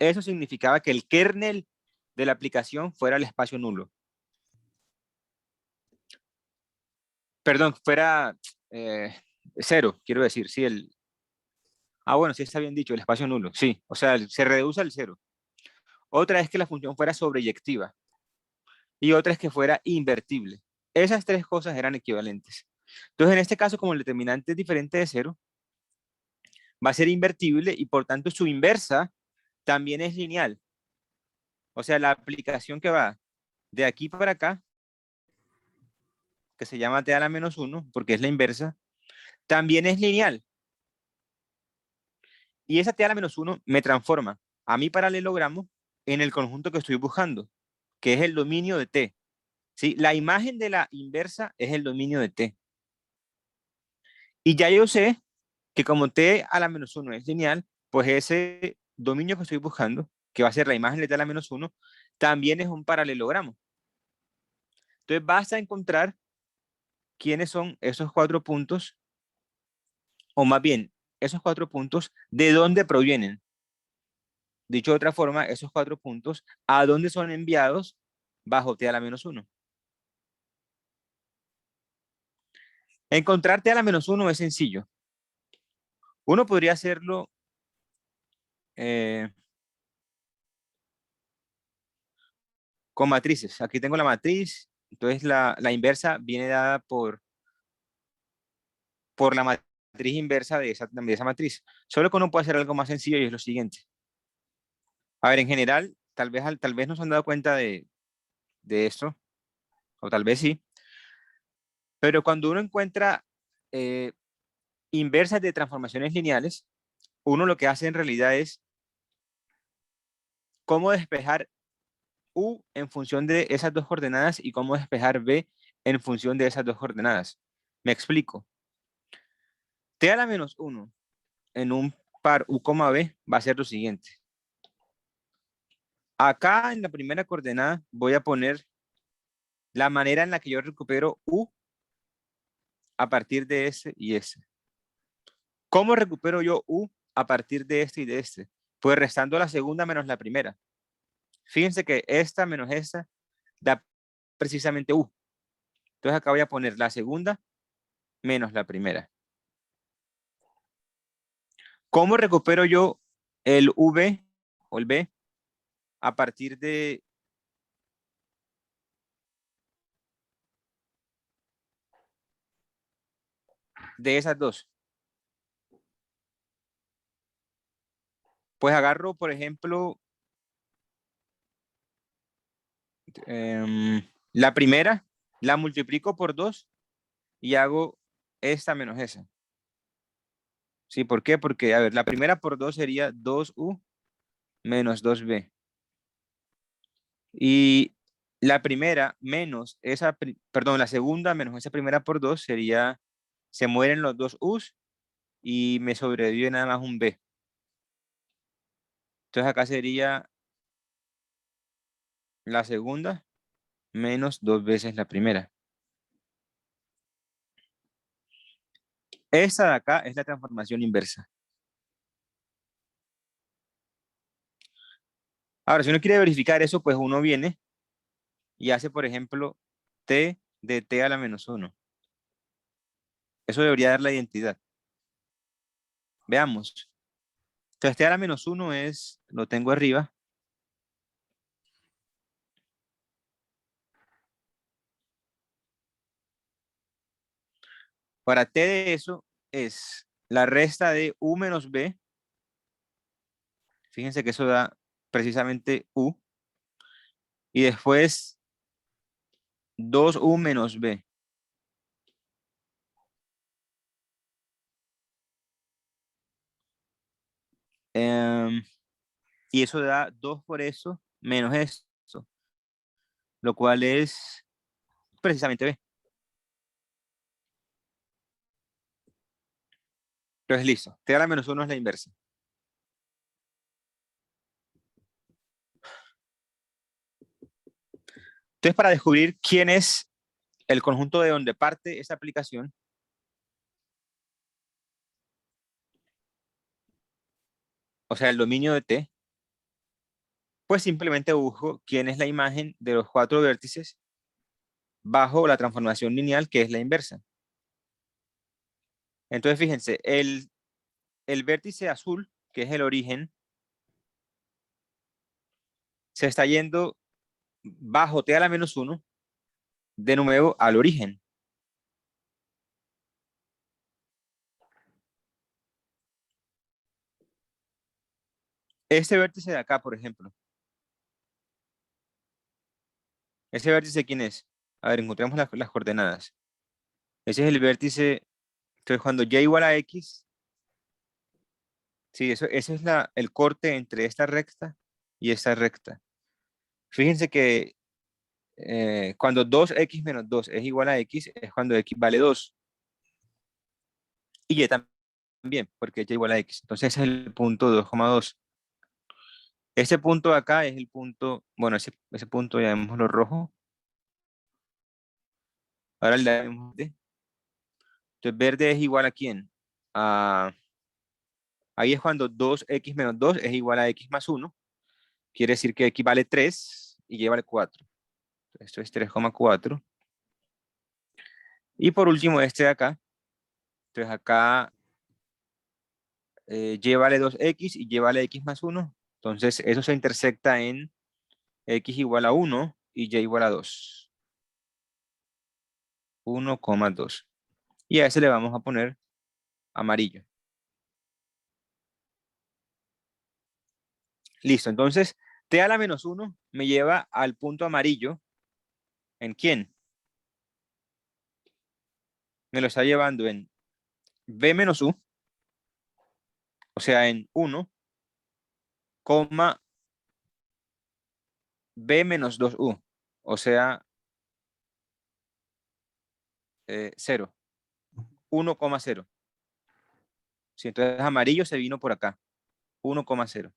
Eso significaba que el kernel de la aplicación fuera el espacio nulo. Perdón, fuera cero, quiero decir, sí, bueno, sí está bien dicho, el espacio nulo, sí, o sea, se reduce al cero. Otra es que la función fuera sobreyectiva y otra es que fuera invertible. Esas tres cosas eran equivalentes. Entonces, en este caso, como el determinante es diferente de cero, va a ser invertible y por tanto su inversa también es lineal. O sea, la aplicación que va de aquí para acá, que se llama t a la menos 1, porque es la inversa, también es lineal. Y esa t a la menos 1 me transforma a mi paralelogramo en el conjunto que estoy buscando, que es el dominio de t. ¿Sí? La imagen de la inversa es el dominio de t. Y ya yo sé que como t a la menos 1 es lineal, pues ese dominio que estoy buscando, que va a ser la imagen de t a la menos 1, también es un paralelogramo. Entonces basta encontrar quiénes son esos cuatro puntos, o más bien, esos cuatro puntos, de dónde provienen. Dicho de otra forma, esos cuatro puntos, a dónde son enviados bajo t a la menos 1. Encontrar t a la menos 1 es sencillo. Uno podría hacerlo con matrices. Aquí tengo la matriz, entonces la inversa viene dada por la matriz inversa de esa matriz. Solo que uno puede hacer algo más sencillo y es lo siguiente. A ver, en general, tal vez no se han dado cuenta de esto, o tal vez sí, pero cuando uno encuentra eh, inversas de transformaciones lineales, uno lo que hace en realidad es cómo despejar u en función de esas dos coordenadas y cómo despejar b en función de esas dos coordenadas. Me explico. T a la menos 1 en un par u, b va a ser lo siguiente. Acá en la primera coordenada voy a poner la manera en la que yo recupero u a partir de este y este. ¿Cómo recupero yo u a partir de este y de este? Pues restando la segunda menos la primera. Fíjense que esta menos esta da precisamente u. Entonces acá voy a poner la segunda menos la primera. ¿Cómo recupero yo el v o el b a partir de esas dos? Pues agarro, por ejemplo, la primera, la multiplico por 2 y hago esta menos esa. ¿Sí? ¿Por qué? Porque, a ver, la primera por 2 sería 2u menos 2b. Y la primera menos esa, perdón, la segunda menos esa primera por 2 sería, se mueren los dos u's y me sobrevive nada más un b. Entonces acá sería la segunda menos 2 veces la primera. Esta de acá es la transformación inversa. Ahora, si uno quiere verificar eso, pues uno viene y hace, por ejemplo, t de t a la menos 1. Eso debería dar la identidad. Veamos. Entonces, t a la menos 1 es, lo tengo arriba. Para t de eso es la resta de u menos b. Fíjense que eso da precisamente u. Y después 2u menos b. Y eso da 2 por eso menos esto, lo cual es precisamente B. Entonces, listo. T a la menos 1 es la inversa. Entonces, para descubrir quién es el conjunto de donde parte esa aplicación, o sea, el dominio de T, pues simplemente busco quién es la imagen de los 4 vértices bajo la transformación lineal, que es la inversa. Entonces, fíjense, el vértice azul, que es el origen, se está yendo bajo T a la menos 1, de nuevo al origen. Este vértice de acá, por ejemplo. ¿Ese vértice quién es? A ver, encontremos las coordenadas. Ese es el vértice. Entonces, cuando y igual a x, sí, ese es el corte entre esta recta y esta recta. Fíjense que cuando 2x menos 2 es igual a x, es cuando x vale 2. Y y también, porque y igual a x. Entonces, ese es el punto 2,2. Ese punto de acá es el punto, bueno, ese punto llamémoslo rojo. Ahora le damos verde. Entonces, verde es igual a quién? Ahí es cuando 2x menos 2 es igual a x más 1. Quiere decir que x vale 3 y y vale 4. Esto es 3,4. Y por último, este de acá. Entonces acá y vale 2x y y vale x más 1. Entonces eso se intersecta en x igual a 1 y y igual a 2. 1,2. Y a ese le vamos a poner amarillo. Listo, entonces t a la menos 1 me lleva al punto amarillo. ¿En quién? Me lo está llevando en b menos u, o sea, en 1, coma b menos 2u, o sea, 0, 1,0. Si entonces amarillo se vino por acá, 1,0.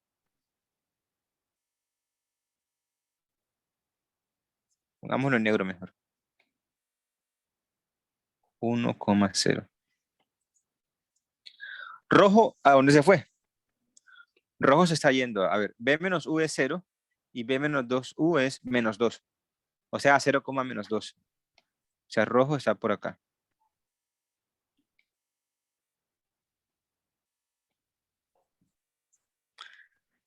Pongámoslo en negro mejor. 1,0. Rojo, ¿a dónde se fue? Rojo se está yendo. A ver, b menos u es 0 y b menos 2u es menos 2. O sea, 0, menos 2. O sea, rojo está por acá.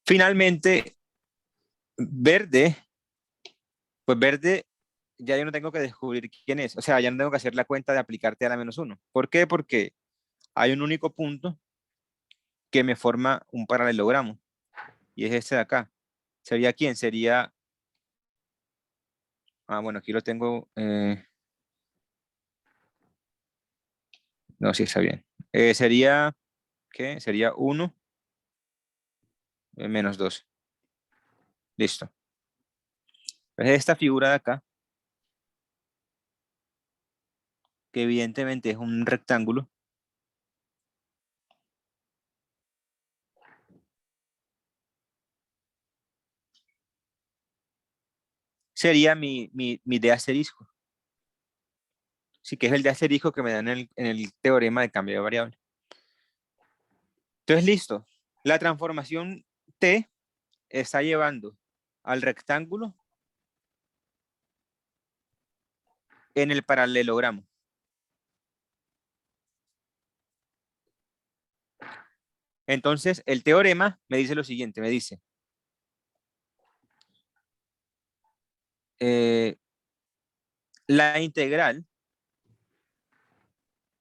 Finalmente, verde, pues verde ya yo no tengo que descubrir quién es. O sea, ya no tengo que hacer la cuenta de aplicarte a la menos 1. ¿Por qué? Porque hay un único punto que me forma un paralelogramo. Y es este de acá. ¿Sería quién? Sería... bueno, aquí lo tengo... no, sí está bien. Sería... ¿qué? Sería 1 menos 2. Listo. Pues esta figura de acá, que evidentemente es un rectángulo, sería mi de asterisco. Sí, que es el de asterisco que me dan en el teorema de cambio de variable. Entonces, listo. La transformación T está llevando al rectángulo en el paralelogramo. Entonces, el teorema me dice lo siguiente, me dice, la integral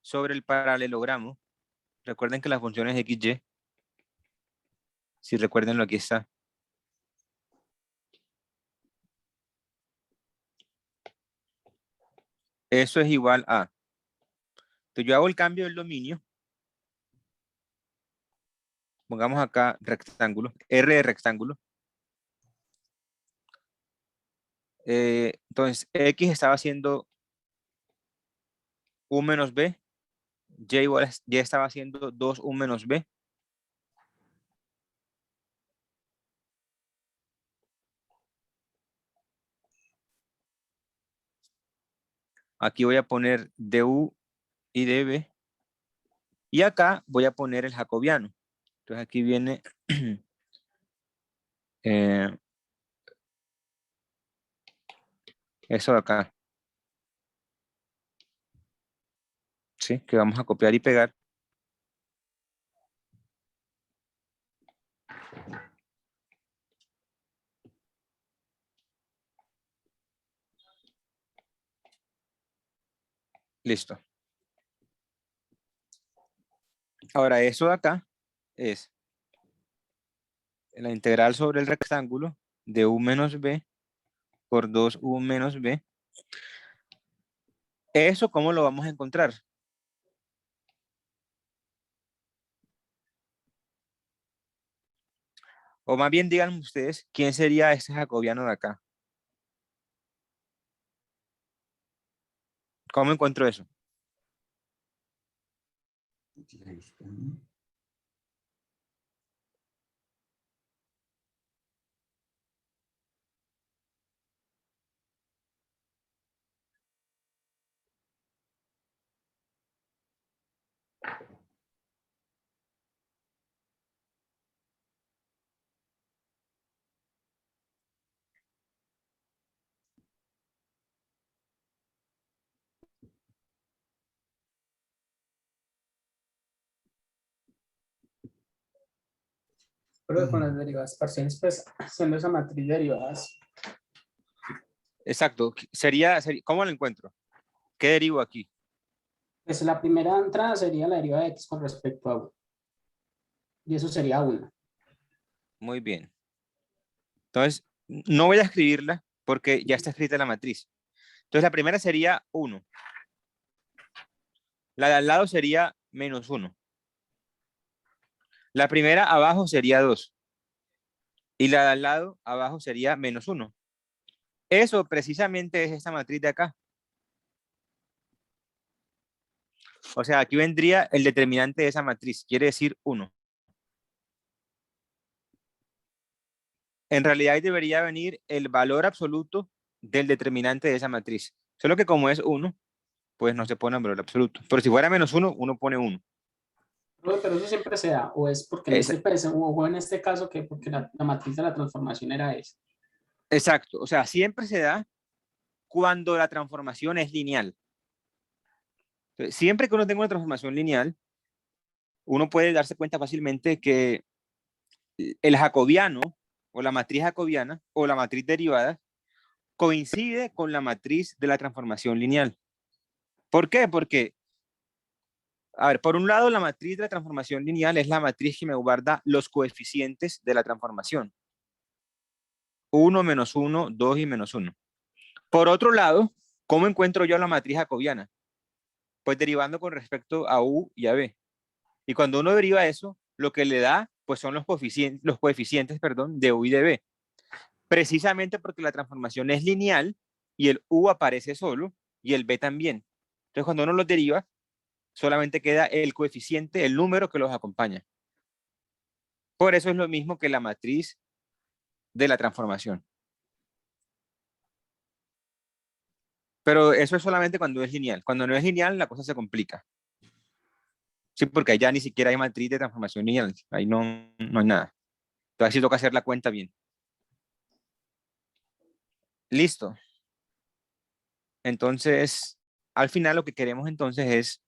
sobre el paralelogramo, recuerden que la función es xy, si recuerden aquí está. Eso es igual a, entonces yo hago el cambio del dominio, Pongamos acá rectángulo, R de rectángulo. Entonces, X estaba haciendo U menos B, Y estaba haciendo 2U menos B. Aquí voy a poner DU y DB. Y acá voy a poner el jacobiano. Entonces aquí viene eso de acá. ¿Sí? Que vamos a copiar y pegar. Listo. Ahora eso de acá es la integral sobre el rectángulo de U menos B por 2U menos B. ¿Eso cómo lo vamos a encontrar? O más bien díganme ustedes, ¿quién sería ese jacobiano de acá? ¿Cómo encuentro eso? Pero con las derivadas parciales, pues, haciendo esa matriz de derivadas. Exacto. ¿Cómo lo encuentro? ¿Qué derivo aquí? Pues la primera entrada sería la derivada de x con respecto a u. Y eso sería 1. Muy bien. Entonces, no voy a escribirla porque ya está escrita la matriz. Entonces, la primera sería 1. La de al lado sería menos 1. La primera abajo sería 2. Y la de al lado abajo sería menos 1. Eso precisamente es esta matriz de acá. O sea, aquí vendría el determinante de esa matriz. Quiere decir 1. En realidad ahí debería venir el valor absoluto del determinante de esa matriz. Solo que como es 1, pues no se pone el valor absoluto. Pero si fuera menos 1, uno pone 1. Pero eso siempre se da, o es porque en Es, este, pues, o en este caso, que porque la matriz de la transformación era esa. exacto. O sea, siempre se da cuando la transformación es lineal. Entonces, siempre que uno tenga una transformación lineal, uno puede darse cuenta fácilmente que el jacobiano o la matriz jacobiana o la matriz derivada coincide con la matriz de la transformación lineal. ¿Por qué? Porque, a ver, por un lado, la matriz de la transformación lineal es la matriz que me guarda los coeficientes de la transformación. 1, menos 1, 2 y menos 1. Por otro lado, ¿cómo encuentro yo la matriz jacobiana? Pues derivando con respecto a U y a B. Y cuando uno deriva eso, lo que le da, pues son los coeficientes, perdón, de U y de B. Precisamente porque la transformación es lineal y el U aparece solo y el B también. Entonces, cuando uno los deriva, solamente queda el coeficiente, el número que los acompaña. Por eso es lo mismo que la matriz de la transformación. Pero eso es solamente cuando es lineal. Cuando no es lineal, la cosa se complica. Sí, porque ahí ya ni siquiera hay matriz de transformación lineal. Ahí no hay nada. Entonces, sí toca hacer la cuenta bien. Listo. Entonces, al final lo que queremos entonces es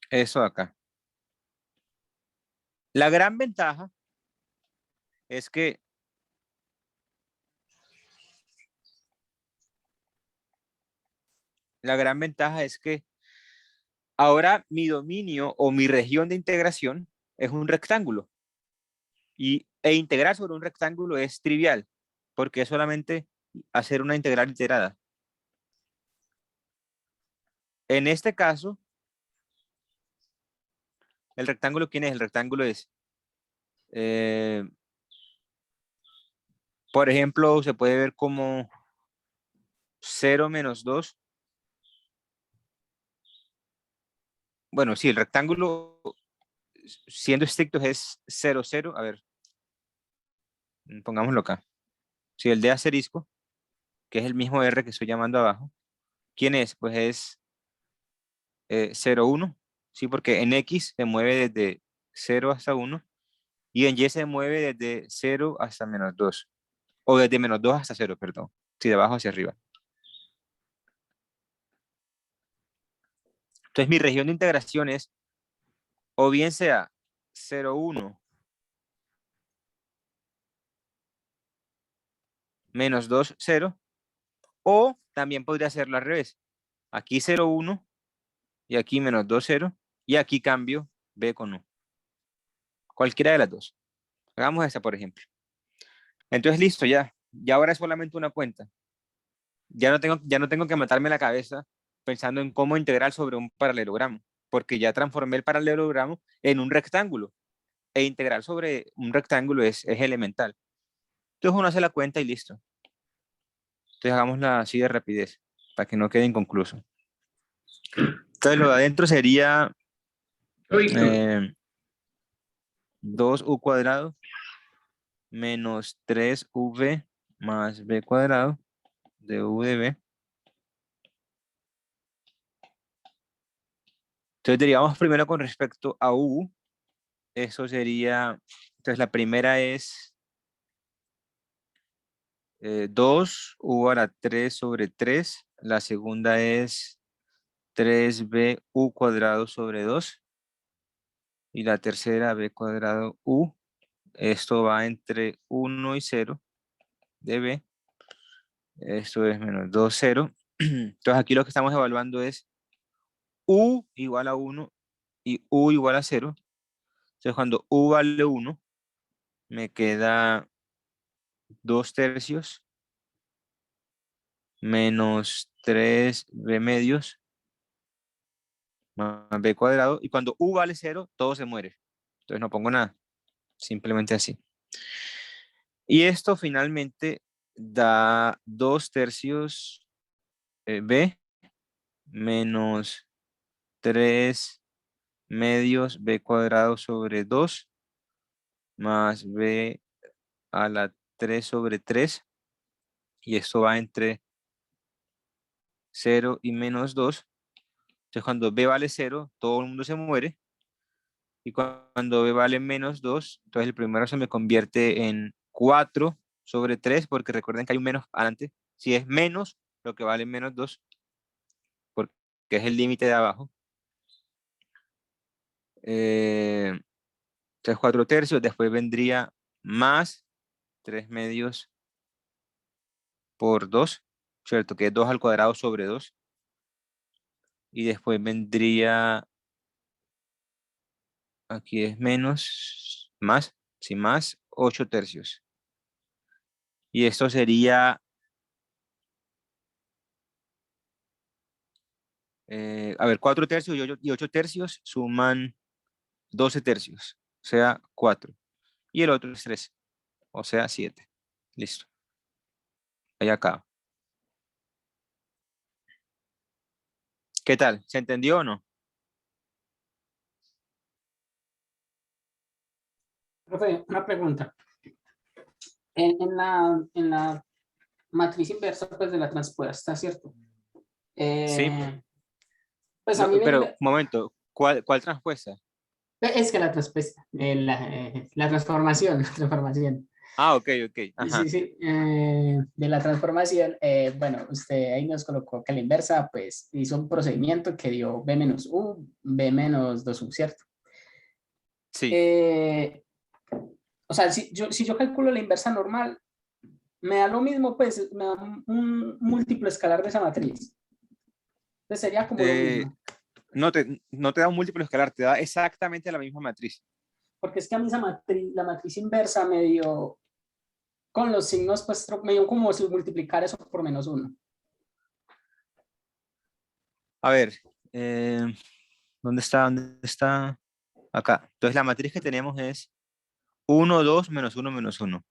eso de acá. La gran ventaja es que ahora mi dominio o mi región de integración es un rectángulo. E integrar sobre un rectángulo es trivial, porque es solamente hacer una integral iterada. En este caso, ¿El rectángulo quién es? El rectángulo es, por ejemplo, se puede ver como 0 menos 2. Bueno, sí, el rectángulo, siendo estrictos, es 0, 0. A ver, pongámoslo acá. Si el de asterisco, que es el mismo R que estoy llamando abajo, ¿quién es? Pues es 0, 1. Sí, porque en X se mueve desde 0 hasta 1 y en Y se mueve desde 0 hasta menos 2. O desde menos 2 hasta 0, perdón. Sí, de abajo hacia arriba. Entonces mi región de integración es o bien sea 0, 1 menos 2, 0, o también podría hacerlo al revés. Aquí 0, 1 y aquí menos 2, 0 y aquí cambio B con U. Cualquiera de las dos. Hagamos esta, por ejemplo. Entonces listo, ya. Ya ahora es solamente una cuenta. Ya no tengo que matarme la cabeza pensando en cómo integrar sobre un paralelogramo, porque ya transformé el paralelogramo en un rectángulo. E integrar sobre un rectángulo es elemental. Entonces uno hace la cuenta y listo. Entonces hagámosla así de rapidez, para que no quede inconcluso. Entonces lo de adentro sería 2u cuadrado menos 3v más b cuadrado de u de b. Entonces derivamos primero con respecto a u. Eso sería, entonces la primera es 2u a la 3 sobre 3. La segunda es 3bu cuadrado sobre 2. Y la tercera b cuadrado u. Esto va entre 1 y 0 de b. Esto es menos 2, 0. Entonces aquí lo que estamos evaluando es u igual a 1 y u igual a 0. Entonces cuando u vale 1, me queda 2 tercios menos 3b medios más b cuadrado. Y cuando u vale 0, todo se muere. Entonces no pongo nada. Simplemente así. Y esto finalmente da 2 tercios b menos 3 medios b cuadrado sobre 2 más b a la 3 sobre 3. Y esto va entre 0 y menos 2. Entonces cuando b vale 0, todo el mundo se muere. Y cuando b vale menos 2, entonces el primero se me convierte en 4 sobre 3, porque recuerden que hay un menos adelante. Si es menos, lo que vale menos 2, porque es el límite de abajo. Entonces 4 tercios, después vendría más 3 medios por 2, ¿cierto? Que es 2 al cuadrado sobre 2. Y después vendría, aquí es menos, más, sin más, 8 tercios. Y esto sería, a ver, 4 tercios y 8 tercios suman 12 tercios, o sea, 4. Y el otro es 3, o sea, 7. Listo. Ahí acaba. ¿Qué tal? ¿Se entendió o no? Profe, una pregunta. En la matriz inversa pues, de la transpuesta, ¿cierto? Sí. Pues a mí Pero, me... un momento, ¿cuál transpuesta? Es que la transpuesta, la transformación, la transformación. Ah, ok, ok. Sí, Ajá. sí, de la transformación, bueno, usted ahí nos colocó que a la inversa, pues hizo un procedimiento que dio b menos u, b menos 2u, ¿cierto? Sí. O sea, si yo calculo la inversa normal, me da lo mismo, pues me da un múltiplo escalar de esa matriz. Entonces sería como lo Eh, mismo. no te da un múltiplo escalar, te da exactamente la misma matriz. Porque es que a mí esa matriz, la matriz inversa me dio, con los signos, pues me dio como si multiplicar eso por menos 1. A ver, ¿dónde está? ¿Dónde está? Acá. Entonces la matriz que tenemos es 1, 2, menos 1, menos 1.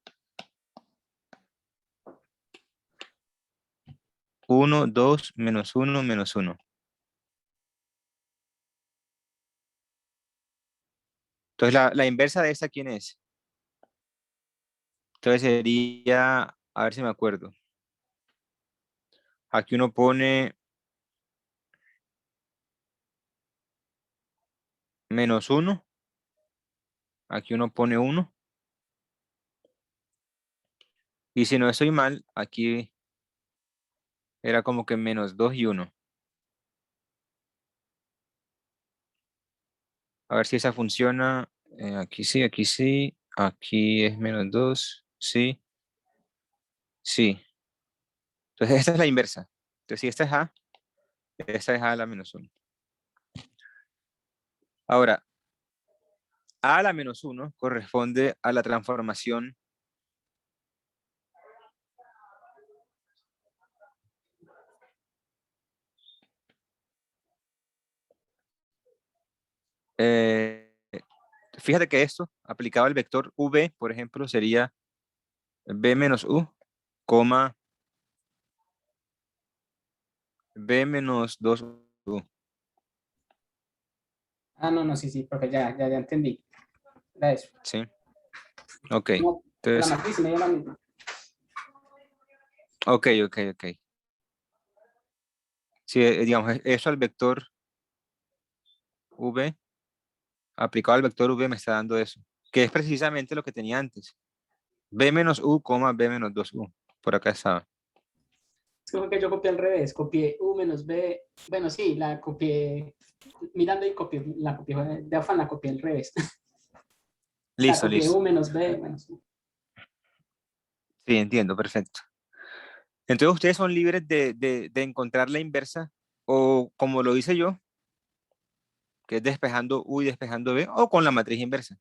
1, 2, menos 1, menos 1. Entonces la inversa de esta, ¿quién es? Entonces sería, a ver si me acuerdo. Aquí uno pone menos 1. Aquí uno pone 1. Y si no estoy mal, aquí era como que menos 2 y 1. A ver si esa funciona. Aquí sí, aquí sí. Aquí es menos 2. Sí, sí. Entonces esta es la inversa. Entonces si esta es A a la menos 1. Ahora, A a la menos 1 corresponde a la transformación eh, fíjate que esto, aplicado al vector v, por ejemplo, sería b menos u, coma b menos 2u. Ah, no, no, sí, sí, profe, ya entendí. Era eso. ¿Sí? Ok. No, la Entonces, matriz me dio la misma. ok. Sí, digamos, eso al vector v, aplicado al vector v me está dando eso, que es precisamente lo que tenía antes. B menos u, coma B menos 2u. Por acá estaba. Es como que yo copié al revés, copié U menos B. Bueno, sí, la copié mirando y copié, la copié de afán, la copié al revés. O sea, Listo, copié listo. U menos B, bueno, sí. Sí, entiendo, perfecto. Entonces ustedes son libres de encontrar la inversa o como lo hice yo, que es despejando u y despejando b, o con la matriz inversa.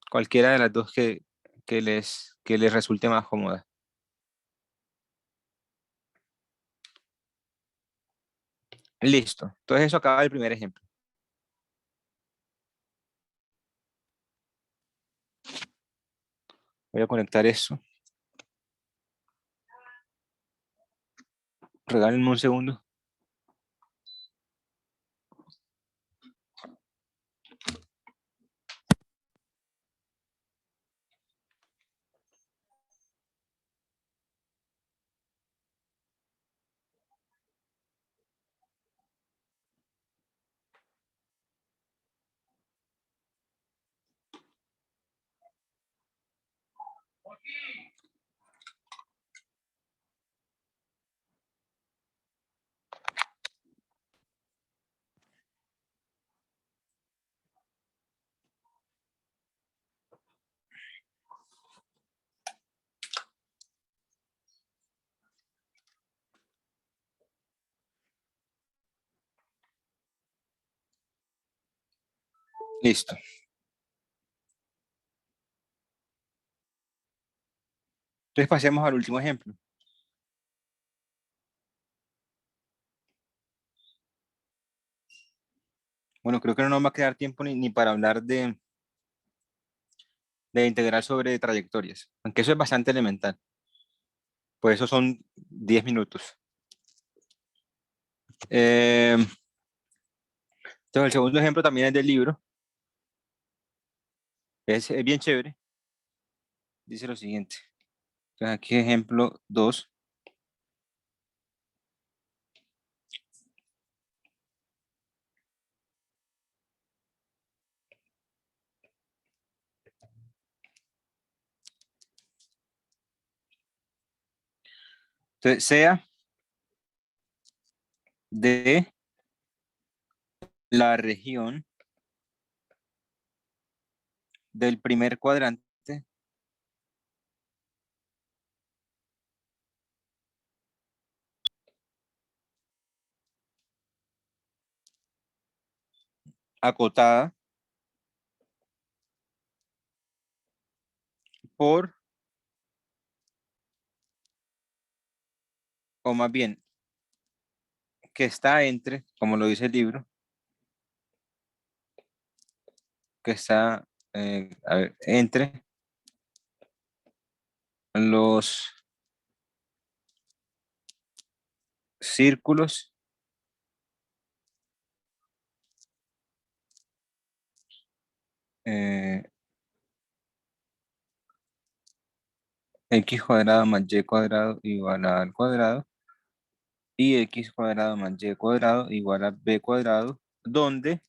Cualquiera de las dos que les resulte más cómoda. Listo. Entonces eso acaba el primer ejemplo. Voy a conectar eso. Regálenme un segundo. Listo. Entonces pasemos al último ejemplo. Bueno, creo que no nos va a quedar tiempo ni para hablar de integral sobre trayectorias, aunque eso es bastante elemental. Por eso son 10 minutos. Entonces el segundo ejemplo también es del libro. Es bien chévere. Dice lo siguiente. Entonces aquí ejemplo 2. Entonces sea de la región del primer cuadrante acotada por, o más bien, que está entre, como lo dice el libro, que está a ver, entre los círculos eh, x cuadrado más y cuadrado igual a al cuadrado y x cuadrado más y cuadrado igual a b cuadrado, donde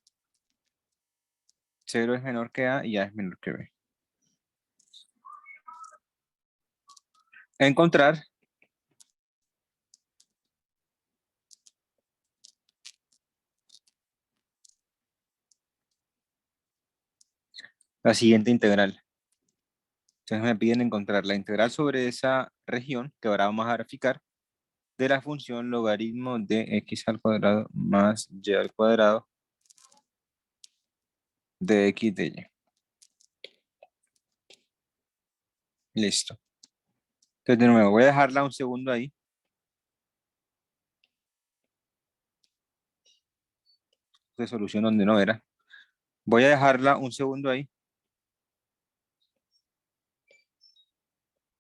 0 es menor que a y a es menor que b. Encontrar la siguiente integral. Entonces me piden encontrar la integral sobre esa región que ahora vamos a graficar de la función logaritmo de x al cuadrado más y al cuadrado de x de y. Listo. Entonces de nuevo voy a dejarla un segundo ahí. De solución donde no era. Voy a dejarla un segundo ahí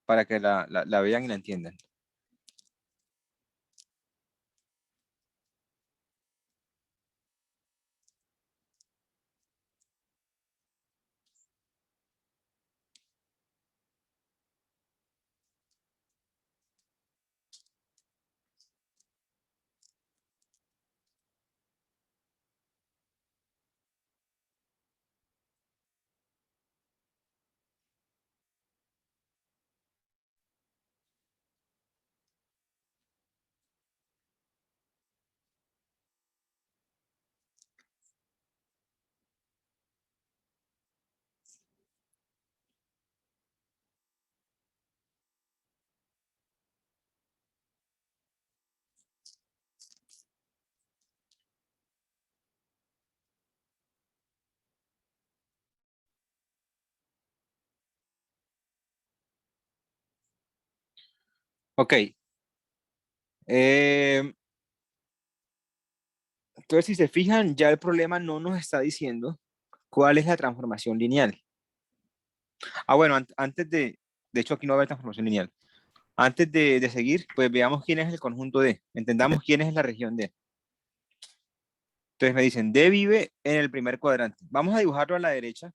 para que la vean y la entiendan. Ok. Eh, entonces, si se fijan, ya el problema no nos está diciendo cuál es la transformación lineal. Ah, bueno, antes de hecho aquí no va a haber transformación lineal. Antes de seguir, pues veamos quién es el conjunto D. Entendamos quién es la región D. Entonces me dicen, D vive en el primer cuadrante. Vamos a dibujarlo a la derecha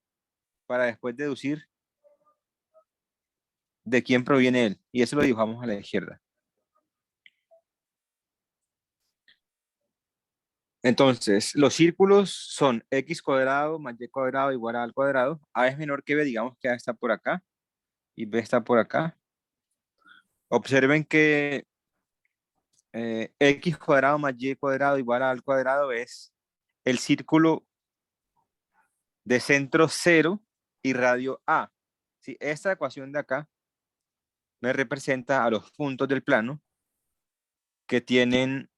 para después deducir de quién proviene él. Y eso lo dibujamos a la izquierda. Entonces, los círculos son x cuadrado más y cuadrado igual a al cuadrado. A es menor que b, digamos que a está por acá y b está por acá. Observen que x cuadrado más y cuadrado igual a al cuadrado es el círculo de centro 0 y radio a. ¿Sí? Esta ecuación de acá me representa a los puntos del plano que tienen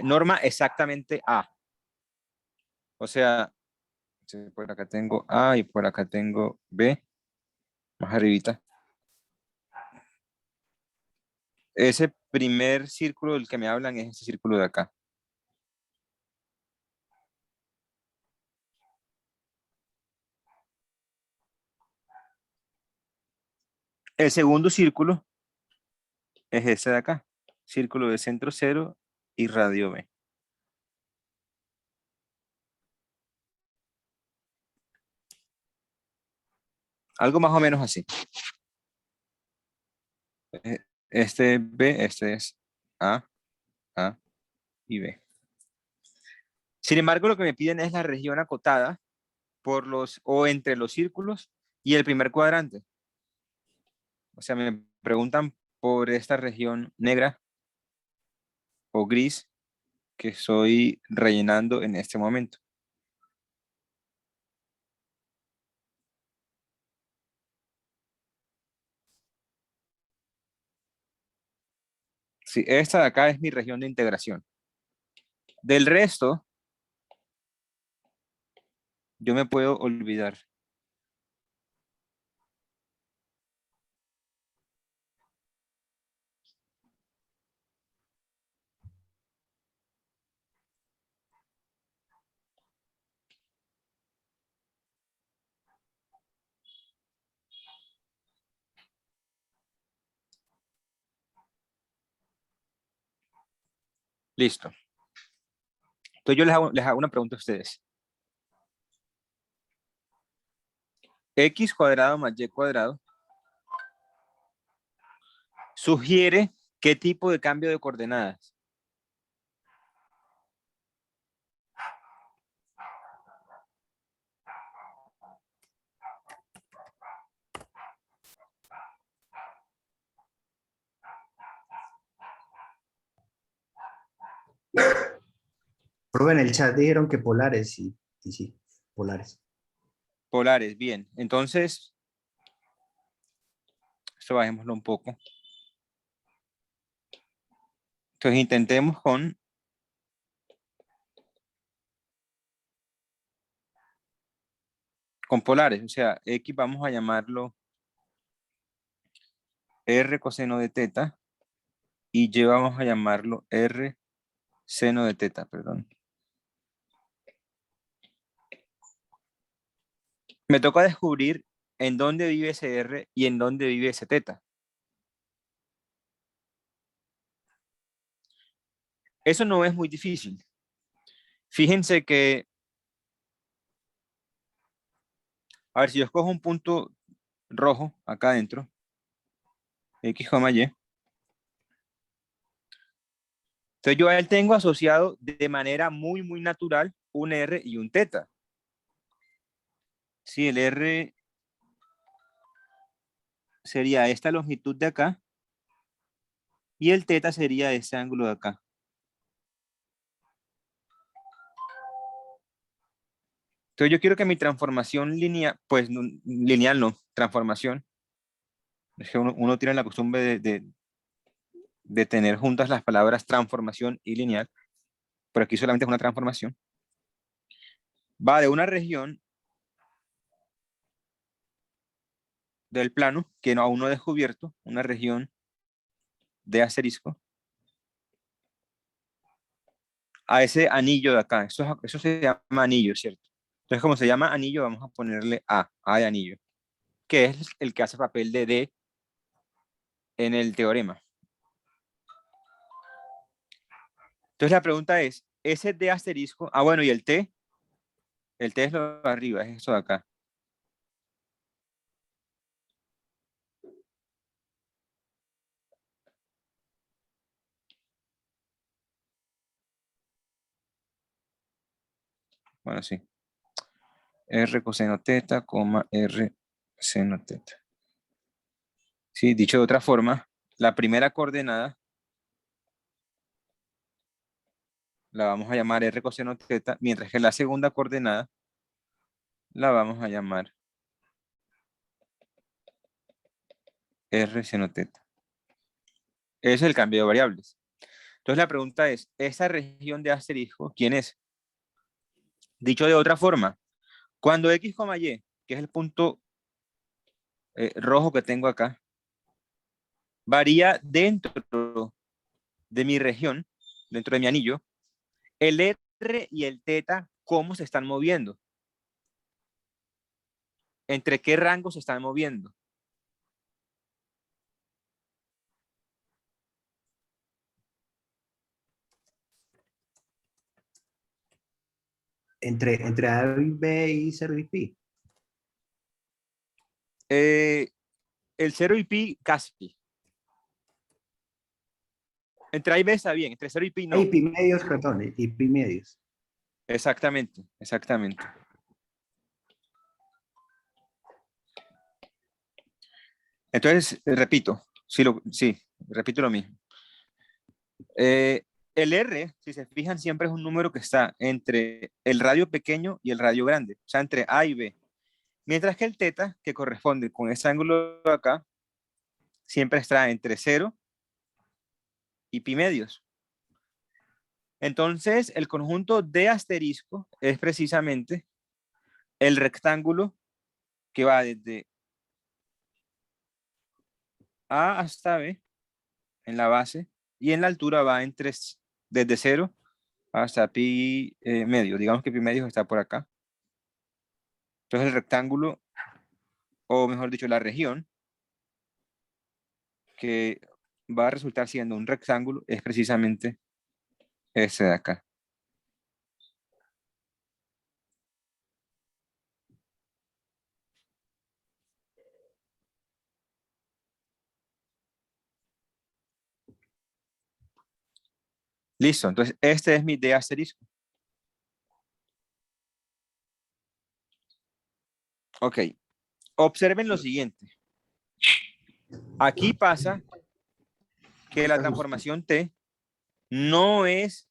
norma exactamente a. O sea, por acá tengo a y por acá tengo b, más arribita. Ese primer círculo del que me hablan es ese círculo de acá. El segundo círculo es ese de acá. Círculo de centro 0 y radio B. Algo más o menos así. Este es B, este es A, A y B. Sin embargo, lo que me piden es la región acotada por los o entre los círculos y el primer cuadrante. O sea, me preguntan por esta región negra o gris que estoy rellenando en este momento. Sí, esta de acá es mi región de integración. Del resto, yo me puedo olvidar. Listo. Entonces yo les hago una pregunta a ustedes. X cuadrado más Y cuadrado sugiere qué tipo de cambio de coordenadas. Profe, en el chat dijeron que polares y sí, polares. Polares, bien. Entonces, esto bajémoslo un poco. Entonces intentemos con polares, o sea, X vamos a llamarlo R coseno de teta y Y vamos a llamarlo R seno de teta, perdón. Me toca descubrir en dónde vive ese R y en dónde vive ese teta. Eso no es muy difícil. Fíjense que, a ver, si yo escojo un punto rojo acá adentro, X, Y, entonces yo a él tengo asociado de manera muy, muy natural un R y un teta. Si el R sería esta longitud de acá y el teta sería este ángulo de acá. Entonces yo quiero que mi transformación lineal, pues lineal no, transformación. Es que uno tiene la costumbre de tener juntas las palabras transformación y lineal, pero aquí solamente es una transformación. Va de una región del plano que aún no he descubierto, una región de asterisco, a ese anillo de acá. Eso se llama anillo, ¿cierto? Entonces, como se llama anillo, vamos a ponerle A de anillo, que es el que hace papel de D en el teorema. Entonces la pregunta es, ese D asterisco, bueno, ¿y el T? El T es lo de arriba, es eso de acá. Bueno, sí. R coseno teta, R seno teta. Sí, dicho de otra forma, la primera coordenada la vamos a llamar R coseno teta, mientras que la segunda coordenada la vamos a llamar R seno teta. Ese es el cambio de variables. Entonces la pregunta es, ¿esa región de asterisco quién es? Dicho de otra forma, cuando X, Y, que es el punto rojo que tengo acá, varía dentro de mi región, dentro de mi anillo, el R y el teta, ¿cómo se están moviendo? ¿Entre qué rangos se están moviendo? Entre A y B y 0 y pi. El 0 y pi casi. Entre A y B está bien, entre 0 y pi no. Y pi medios, perdón, y pi medios. Exactamente, exactamente. Entonces, repito, repito lo mismo. El R, si se fijan, siempre es un número que está entre el radio pequeño y el radio grande, o sea, entre A y B. Mientras que el teta, que corresponde con ese ángulo de acá, siempre está entre 0 y pi medios. Entonces, el conjunto de asterisco es precisamente el rectángulo que va desde A hasta B en la base y en la altura va desde 0 hasta pi medio. Digamos que pi medio está por acá. Entonces el rectángulo, o mejor dicho, la región que va a resultar siendo un rectángulo es precisamente Este de acá. Listo, entonces este es mi D asterisco. Ok, observen lo siguiente. Aquí pasa que la transformación T no es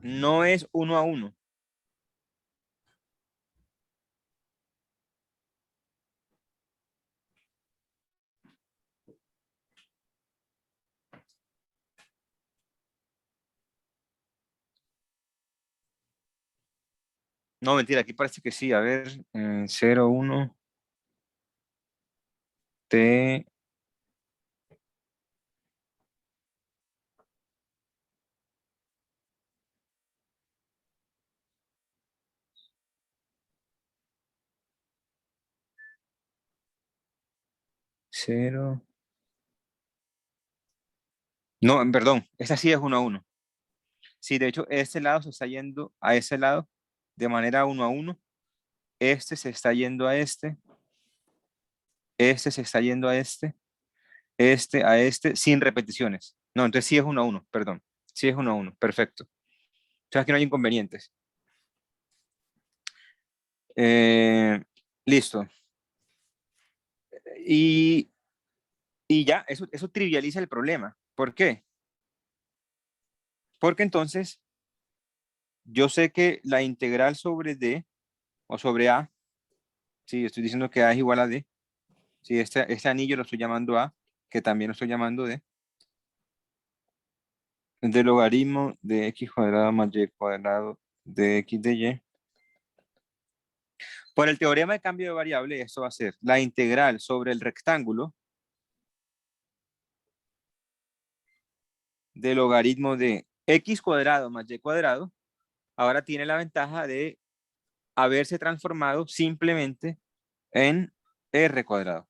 1 a 1. No, mentira, aquí parece que sí. A ver, 0, 1, T. Cero. No, perdón, esta sí es 1 a 1. Sí, de hecho, este lado se está yendo a ese lado de manera 1 a 1. Este se está yendo a este. Este se está yendo a este. Este a este, sin repeticiones. No, entonces sí es 1 a 1, perdón. Sí es 1 a 1, perfecto. O sea, aquí no hay inconvenientes. Listo. Y, y ya, eso trivializa el problema. ¿Por qué? Porque entonces yo sé que la integral sobre D o sobre A, sí, estoy diciendo que A es igual a D. Sí, este anillo lo estoy llamando A, que también lo estoy llamando D. Del logaritmo de x cuadrado más y cuadrado de x de y. Por el teorema de cambio de variable, esto va a ser la integral sobre el rectángulo del logaritmo de x cuadrado más y cuadrado. Ahora tiene la ventaja de haberse transformado simplemente en r cuadrado.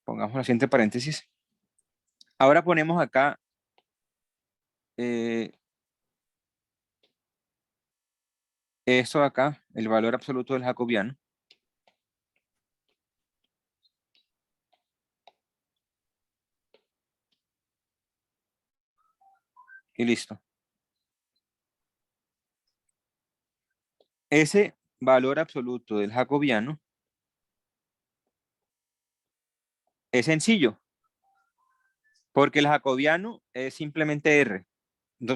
Pongamos la siguiente paréntesis. Ahora ponemos acá esto acá, el valor absoluto del jacobiano. Y listo. Ese valor absoluto del jacobiano es sencillo, porque el jacobiano es simplemente R.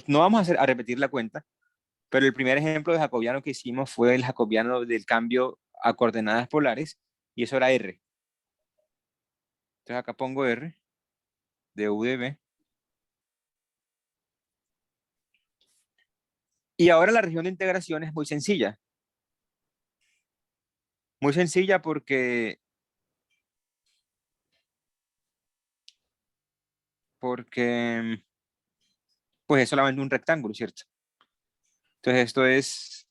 No vamos a repetir la cuenta, pero el primer ejemplo de jacobiano que hicimos fue el jacobiano del cambio a coordenadas polares, y eso era R. Entonces acá pongo R de U de B. Y ahora la región de integración es muy sencilla. Muy sencilla porque pues es solamente un rectángulo, ¿cierto? Entonces esto es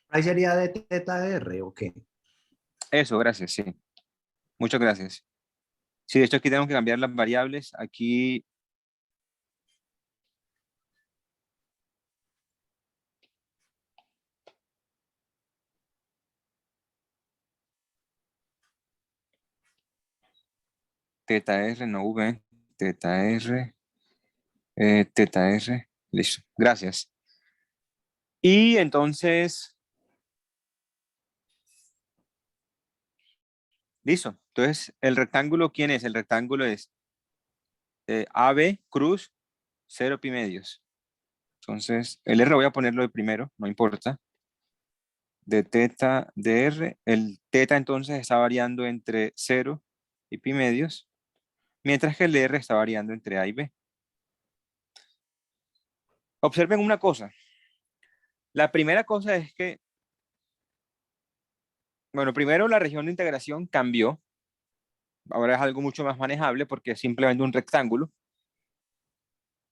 Ahí sería de teta R, ¿o qué? eso, gracias, sí. Muchas gracias. Sí, de hecho aquí tengo que cambiar las variables. Aquí teta R, no V, teta R, teta R, listo, gracias. Y entonces, listo. Entonces, ¿el rectángulo quién es? El rectángulo es AB, cruz, 0 pi medios. Entonces, el R voy a ponerlo de primero, no importa. De teta de R, el teta entonces está variando entre 0 y pi medios, mientras que el R está variando entre A y B. Observen una cosa. La primera cosa es que, bueno, primero la región de integración cambió. Ahora es algo mucho más manejable porque es simplemente un rectángulo.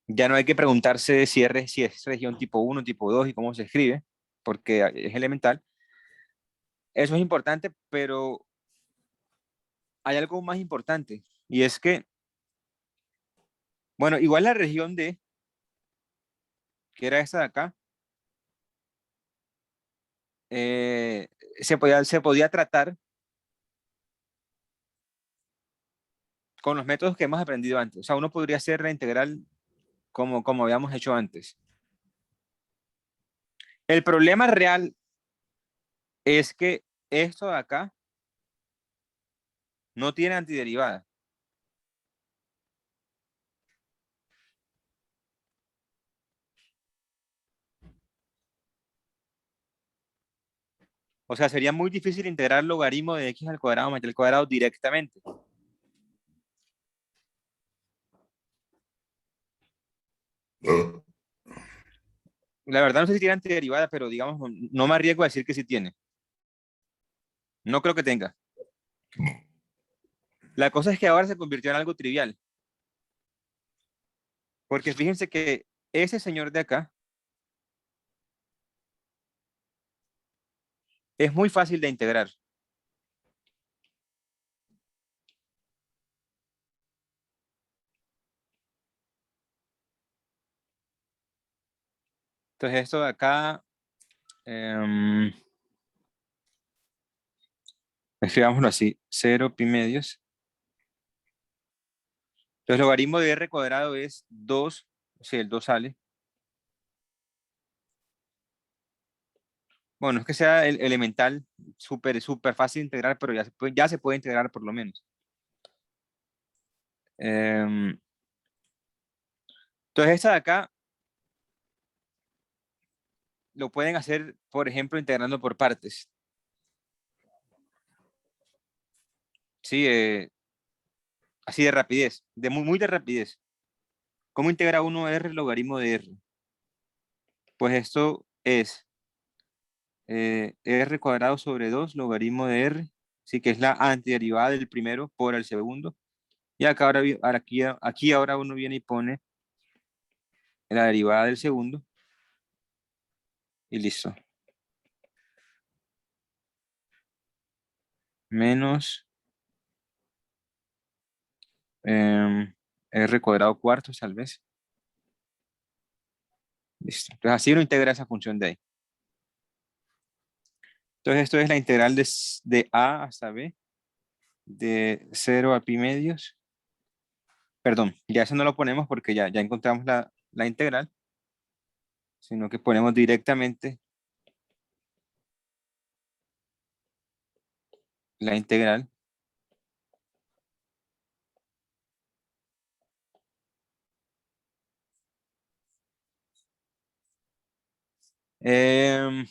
Ya no hay que preguntarse si es región tipo 1, tipo 2 y cómo se escribe, porque es elemental. Eso es importante, pero hay algo más importante, y es que, bueno, igual la región D, que era esta de acá, eh, se podía tratar con los métodos que hemos aprendido antes. O sea, uno podría hacer la integral como habíamos hecho antes. El problema real es que esto de acá no tiene antiderivada. O sea, sería muy difícil integrar el logaritmo de x al cuadrado más y al cuadrado directamente. La verdad no sé si tiene antiderivada, pero digamos, no me arriesgo a decir que sí tiene. No creo que tenga. La cosa es que ahora se convirtió en algo trivial. Porque fíjense que ese señor de acá es muy fácil de integrar. Entonces esto de acá, escribámoslo así, 0 pi medios. Entonces logaritmo de r cuadrado es 2, si el 2 sale. Bueno, no es que sea el elemental súper fácil de integrar, pero ya se puede integrar por lo menos. Entonces esta de acá lo pueden hacer, por ejemplo, integrando por partes. Sí, así de rapidez, muy de rapidez. ¿Cómo integra uno r logaritmo de r? Pues esto es r cuadrado sobre 2 logaritmo de r, sí que es la antiderivada del primero por el segundo. Y acá aquí ahora uno viene y pone la derivada del segundo y listo. Menos r cuadrado cuartos tal vez. Listo. Entonces así uno integra esa función de ahí. Entonces esto es la integral de a hasta b de 0 a pi medios. Perdón, ya eso no lo ponemos porque ya encontramos la integral, sino que ponemos directamente la integral. Em,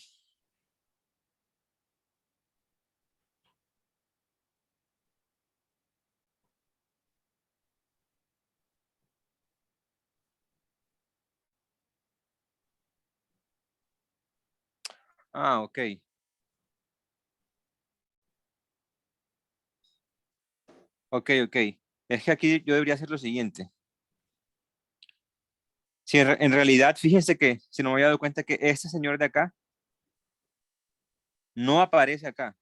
ok. Ok. Es que aquí yo debería hacer lo siguiente. Si en realidad, fíjense que, si no me había dado cuenta que este señor de acá no aparece acá.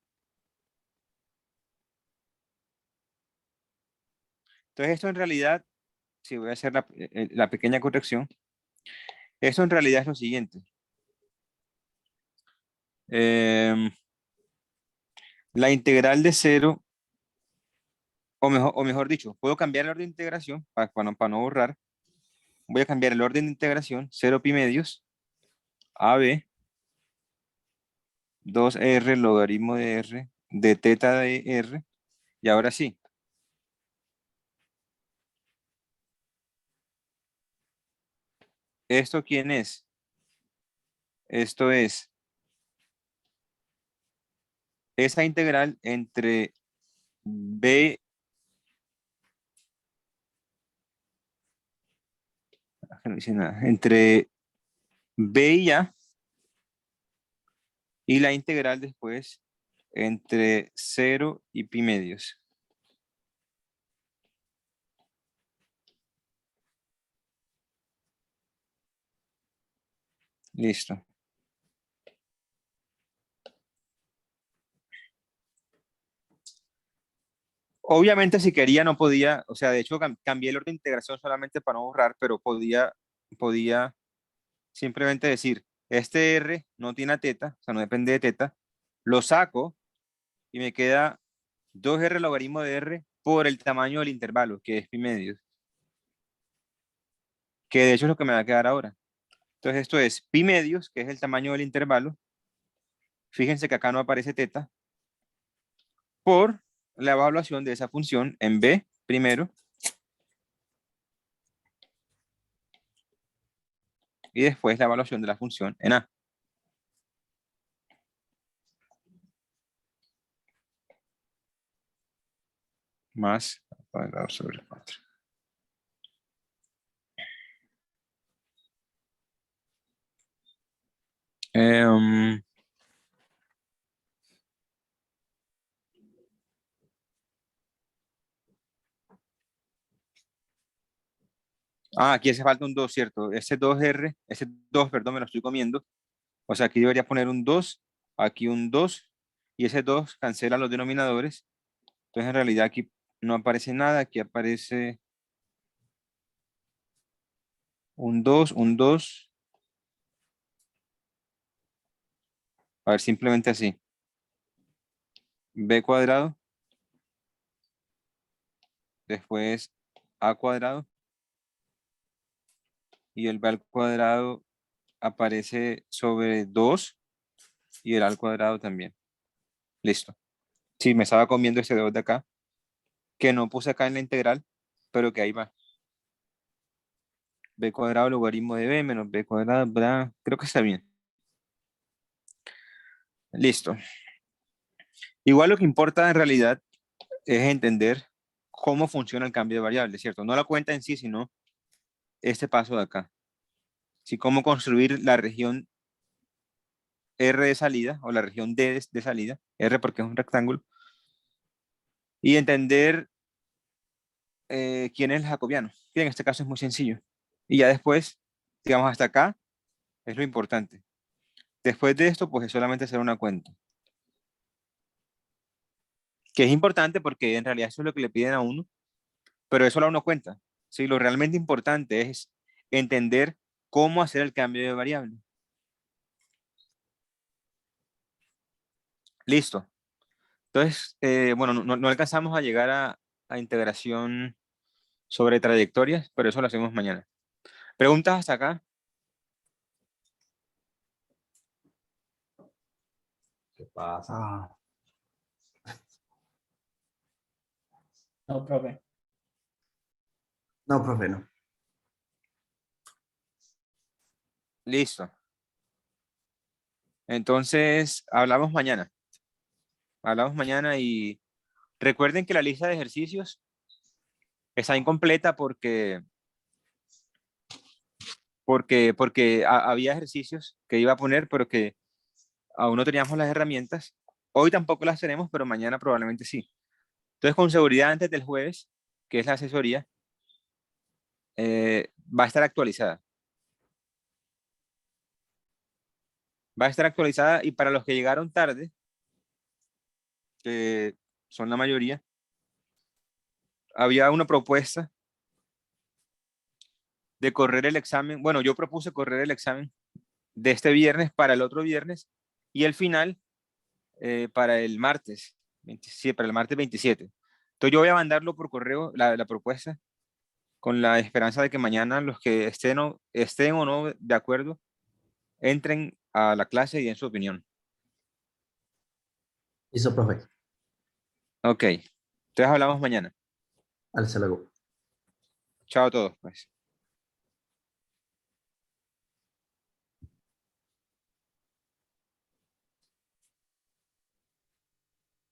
Entonces esto en realidad, si voy a hacer la pequeña corrección, esto en realidad es lo siguiente. Em, la integral de 0, o mejor dicho, puedo cambiar el orden de integración para no borrar. Voy a cambiar el orden de integración, 0 pi medios, AB, 2r logaritmo de r, de teta de r, y ahora sí. ¿Esto quién es? Esto es esa integral entre b, no dice nada, entre b y a, y la integral después entre 0 y pi medios. Listo. Obviamente si quería no podía, o sea, de hecho cambié el orden de integración solamente para no borrar, pero podía simplemente decir, este R no tiene a teta, o sea, no depende de teta, lo saco y me queda 2R logaritmo de R por el tamaño del intervalo, que es pi medios, que de hecho es lo que me va a quedar ahora. Entonces esto es pi medios, que es el tamaño del intervalo. Fíjense que acá no aparece teta, por la evaluación de esa función en B primero y después la evaluación de la función en A. Más cuadrado sobre 4. Aquí hace falta un 2, ¿cierto? Ese 2R, ese 2, perdón, me lo estoy comiendo. O sea, aquí debería poner un 2, aquí un 2, y ese 2 cancela los denominadores. Entonces, en realidad aquí no aparece nada, aquí aparece un 2, un 2. A ver, simplemente así. B cuadrado, después A cuadrado, y el B al cuadrado aparece sobre 2 y el A al cuadrado también. Listo. Sí, me estaba comiendo ese 2 de acá, que no puse acá en la integral, pero que ahí va. B cuadrado logaritmo de B menos B cuadrado, bla, creo que está bien. Listo. Igual lo que importa en realidad es entender cómo funciona el cambio de variable, ¿cierto? No la cuenta en sí, sino este paso de acá. Sí, cómo construir la región R de salida o la región D de salida, R porque es un rectángulo, y entender quién es el jacobiano. Y en este caso es muy sencillo. Y ya después, digamos, hasta acá es lo importante. Después de esto, pues es solamente hacer una cuenta. Que es importante porque en realidad eso es lo que le piden a uno, pero eso la uno cuenta. ¿Sí? Lo realmente importante es entender cómo hacer el cambio de variable. Listo. Entonces, bueno, no alcanzamos a llegar a integración sobre trayectorias, pero eso lo hacemos mañana. ¿Preguntas hasta acá? ¿Qué pasa? No, profe. No, profe, no. Listo. Entonces, hablamos mañana. Hablamos mañana y recuerden que la lista de ejercicios está incompleta porque había ejercicios que iba a poner, pero que aún no teníamos las herramientas. Hoy tampoco las tenemos, pero mañana probablemente sí. Entonces, con seguridad antes del jueves, que es la asesoría, va a estar actualizada. Va a estar actualizada y para los que llegaron tarde, que son la mayoría, había una propuesta de correr el examen. Bueno, yo propuse correr el examen de este viernes para el otro viernes y el final para el martes, 27, para el martes 27. Entonces yo voy a mandarlo por correo, la propuesta, con la esperanza de que mañana los que estén o no de acuerdo, entren a la clase y den su opinión. Listo, profe. Ok, entonces hablamos mañana. Hasta luego. Chao a todos, pues.